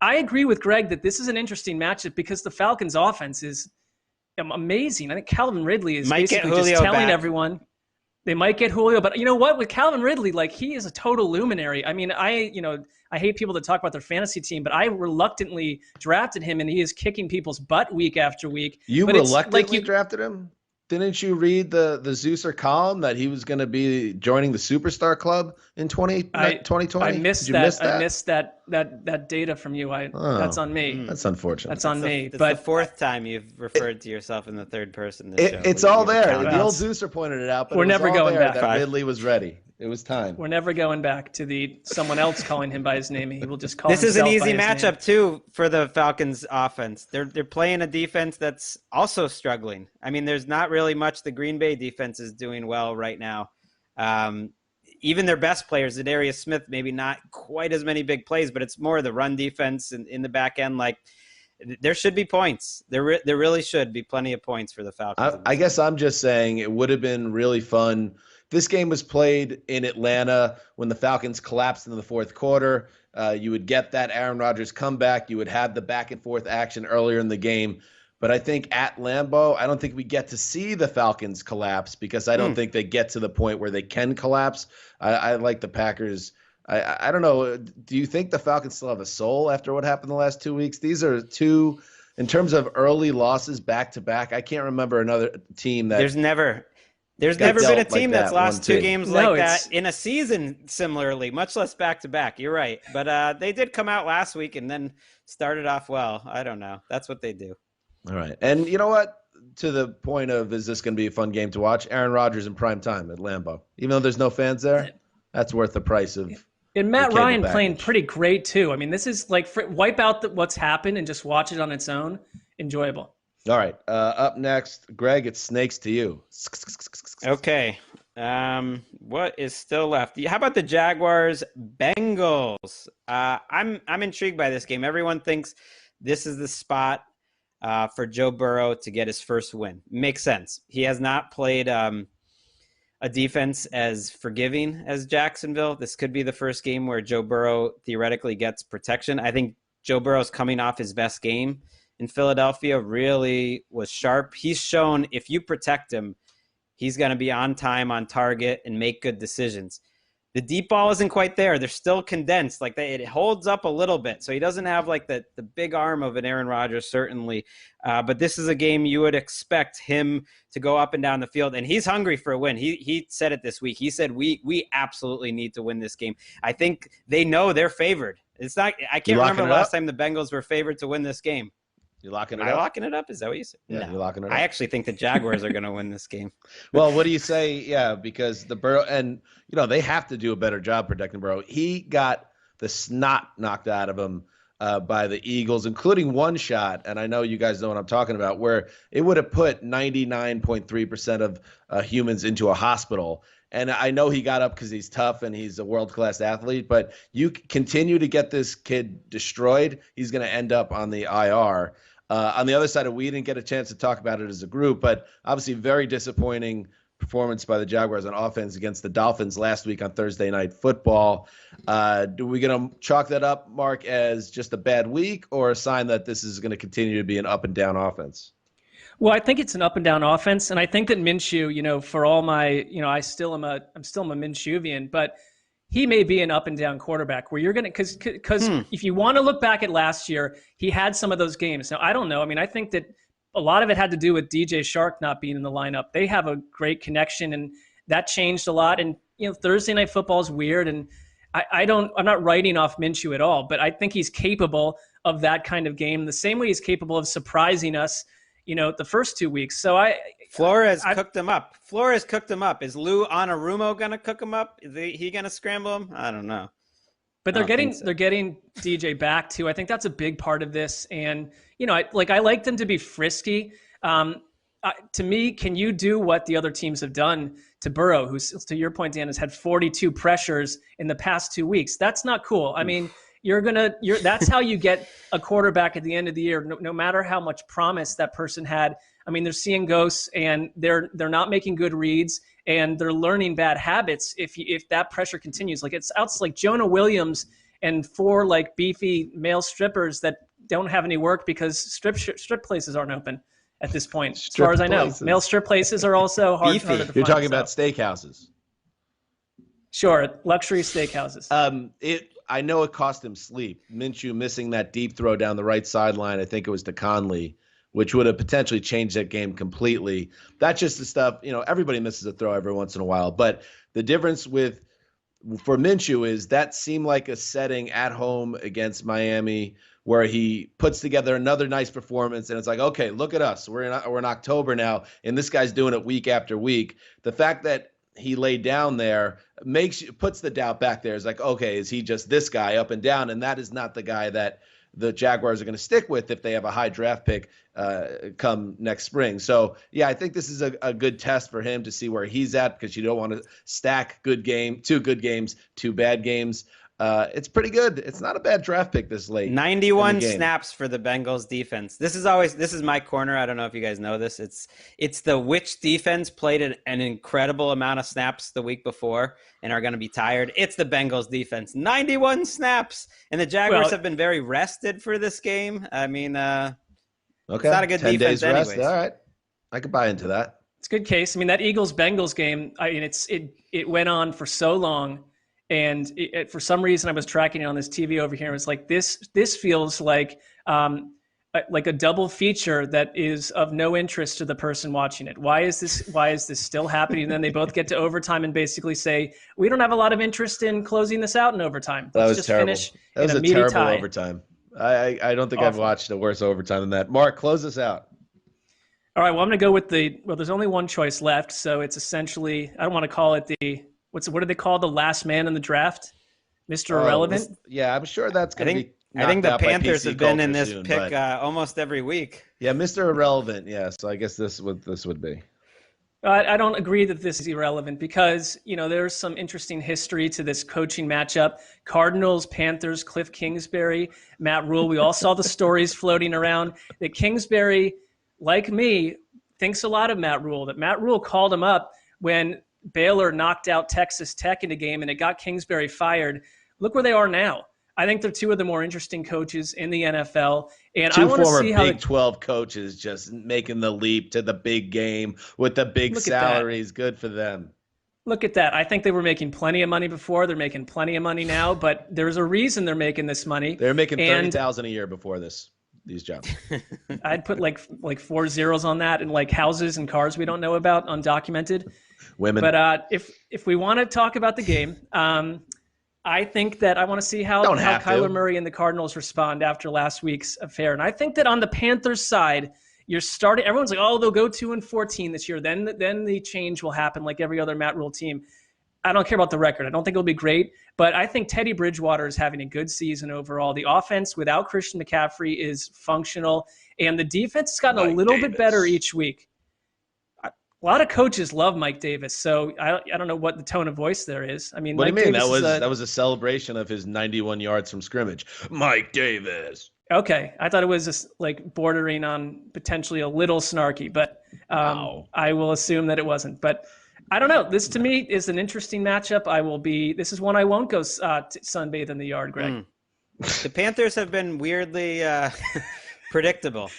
I agree with Greg that this is an interesting matchup because the Falcons' offense is amazing. I think Calvin Ridley is basically just telling everyone they might get Julio. But you know what? With Calvin Ridley, he is a total luminary. I mean, I hate people that talk about their fantasy team, but I reluctantly drafted him, and he is kicking people's butt week after week. You reluctantly drafted him? Didn't you read the Zeuser column that he was going to be joining the Superstar Club in 2020? I missed that. I missed that data from you. That's on me. That's unfortunate. That's on me. It's the 4th time you've referred to yourself in the 3rd person. It's all there. The old Zeuser pointed it out, but we're never going back. That Ridley was ready. It was time. We're never going back to someone else calling him by his name. He will just call This is an easy name. matchup, too, for the Falcons offense. They're playing a defense that's also struggling. I mean, there's not really much the Green Bay defense is doing well right now. Even their best players, Zadarius Smith, maybe not quite as many big plays, but it's more the run defense in the back end. There should be points. There really should be plenty of points for the Falcons. I guess I'm just saying it would have been really fun. This game was played in Atlanta when the Falcons collapsed in the fourth quarter. You would get that Aaron Rodgers comeback. You would have the back and forth action earlier in the game. But I think at Lambeau, I don't think we get to see the Falcons collapse because I don't think they get to the point where they can collapse. I like the Packers I don't know. Do you think the Falcons still have a soul after what happened the last 2 weeks? These are two, in terms of early losses back to back. I can't remember another team that There's got never been a dealt like team that's that, lost 2 1-2. games No, like it's- that in a season similarly, much less back to back. You're right. But they did come out last week and then started off well. I don't know. That's what they do. All right. And you know what? To the point of, is this going to be a fun game to watch? Aaron Rodgers in prime time at Lambeau. Even though there's no fans there, that's worth the price of. And Matt the cable Ryan playing package. pretty great too. I mean, this is like wipe out what's happened and just watch it on its own. Enjoyable. All right. Up next, Greg, it's snakes to you. Okay. What is still left? How about the Jaguars Bengals? I'm intrigued by this game. Everyone thinks this is the spot for Joe Burrow to get his first win. Makes sense. He has not played a defense as forgiving as Jacksonville. This could be the first game where Joe Burrow theoretically gets protection. I think Joe Burrow's coming off his best game in Philadelphia, really was sharp. He's shown if you protect him, he's going to be on time, on target, and make good decisions. The deep ball isn't quite there. They're still condensed. Like it holds up a little bit. So he doesn't have like the big arm of an Aaron Rodgers, certainly. But this is a game you would expect him to go up and down the field. And he's hungry for a win. He said it this week. He said, we absolutely need to win this game. I think they know they're favored. It's not. I can't remember the last time the Bengals were favored to win this game. You locking it Am I up? locking it up? Is that what you said? Yeah, No. you're locking it up. I actually think the Jaguars are going to win this game. Well, what do you say? Yeah, because the Burrow, and they have to do a better job protecting Burrow. He got the snot knocked out of him by the Eagles, including one shot, and I know you guys know what I'm talking about, where it would have put 99.3% of humans into a hospital. And I know he got up because he's tough and he's a world-class athlete, but you continue to get this kid destroyed, he's going to end up on the IR. On the other side, we didn't get a chance to talk about it as a group, but obviously very disappointing performance by the Jaguars on offense against the Dolphins last week on Thursday Night Football. Do we going to chalk that up, Mark, as just a bad week or a sign that this is going to continue to be an up and down offense? Well, I think it's an up and down offense, and I think that Minshew, for all my, I'm still a Minshewian, but he may be an up and down quarterback where you're going to, because if you want to look back at last year, he had some of those games. Now, I don't know. I mean, I think that a lot of it had to do with DJ Shark not being in the lineup. They have a great connection, and that changed a lot. And, Thursday Night Football is weird, and I'm not writing off Minshew at all, but I think he's capable of that kind of game the same way he's capable of surprising us, the first 2 weeks. So Flores cooked him up. Is Lou Anarumo going to cook him up? Is he going to scramble him? I don't know. But they're getting DJ back too. I think that's a big part of this. And I like them to be frisky. To me, can you do what the other teams have done to Burrow, who's, to your point, Dan, has had 42 pressures in the past 2 weeks? That's not cool. I mean, that's how you get a quarterback at the end of the year. No matter how much promise that person had. I mean, they're seeing ghosts and they're not making good reads and they're learning bad habits. If that pressure continues, it's like Jonah Williams and 4 beefy male strippers that don't have any work because strip places aren't open at this point. As far as I know, male strip places are also harder to find. You're talking about steakhouses. Sure, luxury steakhouses. I know it cost him sleep. Minshew missing that deep throw down the right sideline, I think it was to Conley, which would have potentially changed that game completely. That's just the stuff, everybody misses a throw every once in a while. But the difference for Minshew is that seemed like a setting at home against Miami where he puts together another nice performance, and it's like, okay, look at us. We're in October now, and this guy's doing it week after week. The fact that he laid down there puts the doubt back there. It's like, okay, is he just this guy up and down? And that is not the guy that the Jaguars are going to stick with if they have a high draft pick come next spring. So, yeah, I think this is a good test for him to see where he's at because you don't want to stack 2 good games, 2 bad games. It's pretty good. It's not a bad draft pick this late. 91 snaps for the Bengals defense. This is my corner. I don't know if you guys know this. It's the which defense played an incredible amount of snaps the week before and are going to be tired. It's the Bengals defense. 91 snaps. And the Jaguars have been very rested for this game. I mean, okay. It's not a good 10 defense days rest. anyways. All right. I could buy into that. It's a good case. I mean, that Eagles-Bengals game, it went on for so long. And for some reason, I was tracking it on this TV over here. It was like this feels like a double feature that is of no interest to the person watching it. Why is this still happening? And then they both get to overtime and basically say, we don't have a lot of interest in closing this out in overtime. Let's just terrible. finish That was in a meaty terrible tie. overtime. I don't think I've Awful. watched a worse overtime than that. Mark, close us out. All right, well, I'm going to go with there's only one choice left. So it's essentially, I don't want to call it what do they call the last man in the draft? Mr. Irrelevant? Yeah, I'm sure that's going to be. I think the knocked out by Panthers PC have been in culture this soon, pick but- almost every week. Yeah, Mr. Irrelevant. Yeah, so I guess this would be. I don't agree that this is irrelevant because, there's some interesting history to this coaching matchup. Cardinals, Panthers, Cliff Kingsbury, Matt Rule. We all saw the stories floating around that Kingsbury, like me, thinks a lot of Matt Rule, that Matt Rule called him up when Baylor knocked out Texas Tech in a game and it got Kingsbury fired. Look where they are now. I think they're two of the more interesting coaches in the NFL. And I want to see how Big 12 coaches just making the leap to the big game with the big salaries. Good for them. Look at that. I think they were making plenty of money before. They're making plenty of money now, but there's a reason they're making this money. They're making $30,000 a year before these jobs. I'd put like 4 zeros on that, and like houses and cars we don't know about, undocumented. Women. But if we want to talk about the game, I think that I want to see how Kyler Murray and the Cardinals respond after last week's affair. And I think that on the Panthers side, everyone's like, oh, they'll go 2-14 this year. Then the change will happen like every other Matt Rule team. I don't care about the record. I don't think it'll be great, but I think Teddy Bridgewater is having a good season overall. The offense without Christian McCaffrey is functional, and the defense has gotten a little bit better each week. A lot of coaches love Mike Davis, so I don't know what the tone of voice there is. I mean, what Mike do you mean? Davis That was a celebration of his 91 yards from scrimmage. Mike Davis. Okay, I thought it was just like bordering on potentially a little snarky, but I will assume that it wasn't. But I don't know. This to me is an interesting matchup. This is one I won't go sunbathe in the yard, Greg. The Panthers have been weirdly predictable.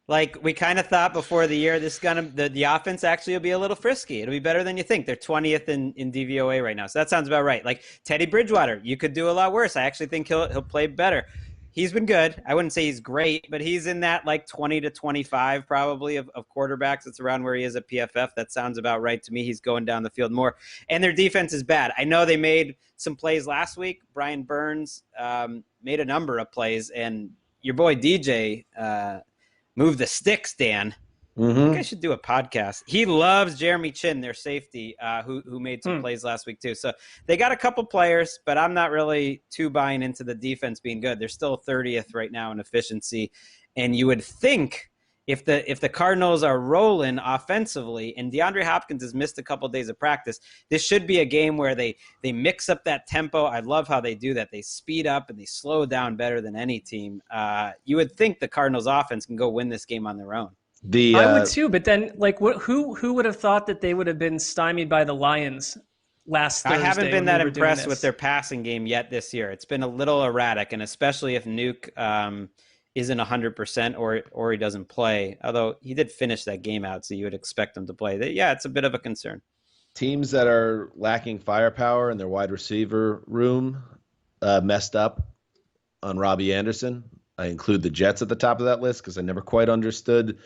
Like we kind of thought before the year, the offense actually will be a little frisky. It'll be better than you think. They're 20th in DVOA right now, so that sounds about right. Like Teddy Bridgewater, you could do a lot worse. I actually think he'll play better. He's been good. I wouldn't say he's great, but he's in that like 20 to 25 probably of quarterbacks. It's around where he is at PFF. That sounds about right to me. He's going down the field more. And their defense is bad. I know they made some plays last week. Brian Burns made a number of plays, and your boy DJ moved the sticks, Dan. I think I should do a podcast. He loves Jeremy Chin, their safety, who made some plays last week too. So they got a couple players, but I'm not really too buying into the defense being good. They're still 30th right now in efficiency, and you would think if the Cardinals are rolling offensively and DeAndre Hopkins has missed a couple days of practice, this should be a game where they mix up that tempo. I love how they do that. They speed up and they slow down better than any team. You would think the Cardinals offense can go win this game on their own. I would too, but then like who would have thought that they would have been stymied by the Lions last Thursday? I haven't been that impressed with their passing game yet this year. It's been a little erratic, and especially if Nuke isn't 100% or he doesn't play. Although he did finish that game out, so you would expect him to play. Yeah, it's a bit of a concern. Teams that are lacking firepower in their wide receiver room messed up on Robbie Anderson. I include the Jets at the top of that list because I never quite understood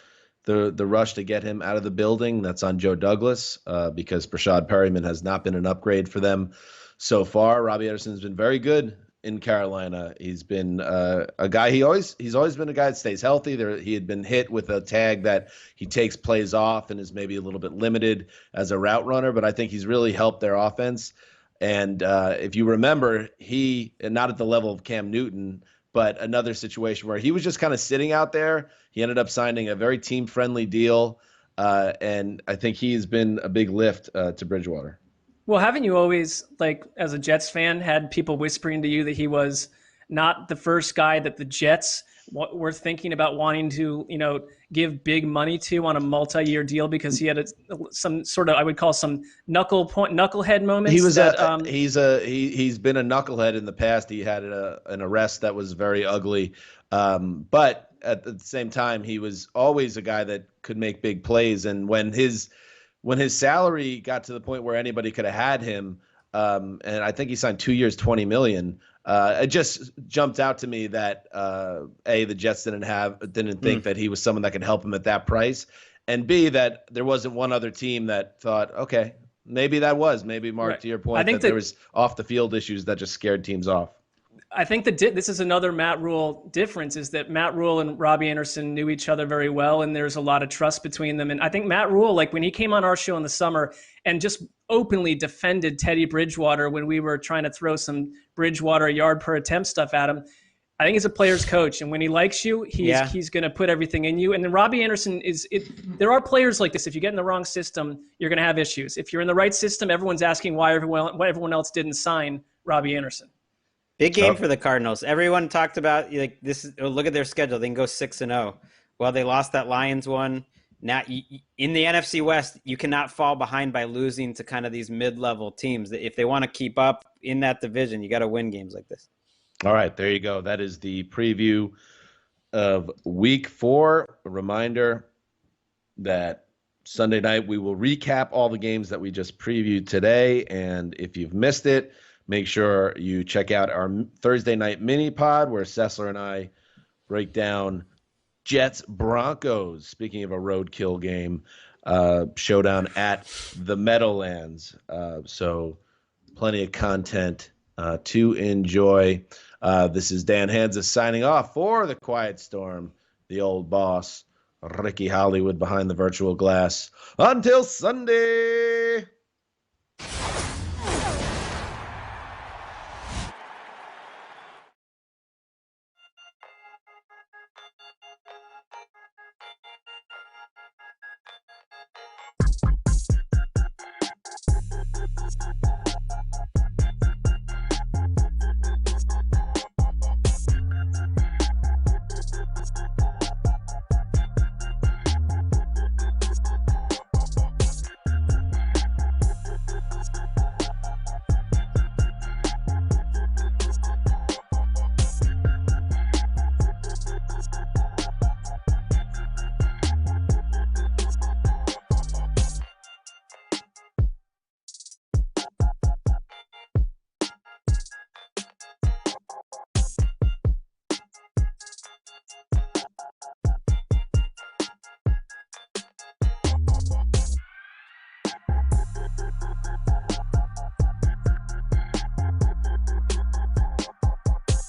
the rush to get him out of the building. That's on Joe Douglas because Brashad Perryman has not been an upgrade for them so far. Robbie Anderson has been very good in Carolina. He's been a guy. He's always been a guy that stays healthy. He had been hit with a tag that he takes plays off and is maybe a little bit limited as a route runner, but I think he's really helped their offense. And if you remember, not at the level of Cam Newton, but another situation where he was just kind of sitting out there. He ended up signing a very team-friendly deal, and I think he has been a big lift to Bridgewater. Well, haven't you always, like, as a Jets fan, had people whispering to you that he was not the first guy that the Jets were thinking about wanting to, give big money to on a multi-year deal because he had some sort of, I would call some knucklehead moments? He's been a knucklehead in the past. He had an arrest that was very ugly, but at the same time, he was always a guy that could make big plays. And when his salary got to the point where anybody could have had him, and I think he signed 2 years, $20 million. It just jumped out to me that the Jets didn't think that he was someone that could help him at that price, and B, that there wasn't one other team that thought, okay, maybe Mark, Right. to your point, I think that there was off the field issues that just scared teams off. I think that this is another Matt Rule difference, is that Matt Rule and Robbie Anderson knew each other very well, and there's a lot of trust between them. And I think Matt Rule, like when he came on our show in the summer and just openly defended Teddy Bridgewater when we were trying to throw some Bridgewater yard per attempt stuff at him, I think he's a player's coach. And when he likes you, he's going to put everything in you. And then Robbie Anderson there are players like this. If you get in the wrong system, you're going to have issues. If you're in the right system, everyone's asking why everyone else didn't sign Robbie Anderson. Big game for the Cardinals. Everyone talked about look at their schedule. They can go 6-0. Well, they lost that Lions one. Now in the NFC West, you cannot fall behind by losing to kind of these mid-level teams. If they want to keep up in that division, you got to win games like this. All right, there you go. That is the preview of Week 4. A reminder that Sunday night we will recap all the games that we just previewed today, and if you've missed it, make sure you check out our Thursday night mini pod where Sessler and I break down Jets Broncos. Speaking of a roadkill game, showdown at the Meadowlands. So plenty of content to enjoy. This is Dan Hansa signing off for the Quiet Storm, the old boss, Ricky Hollywood behind the virtual glass. Until Sunday.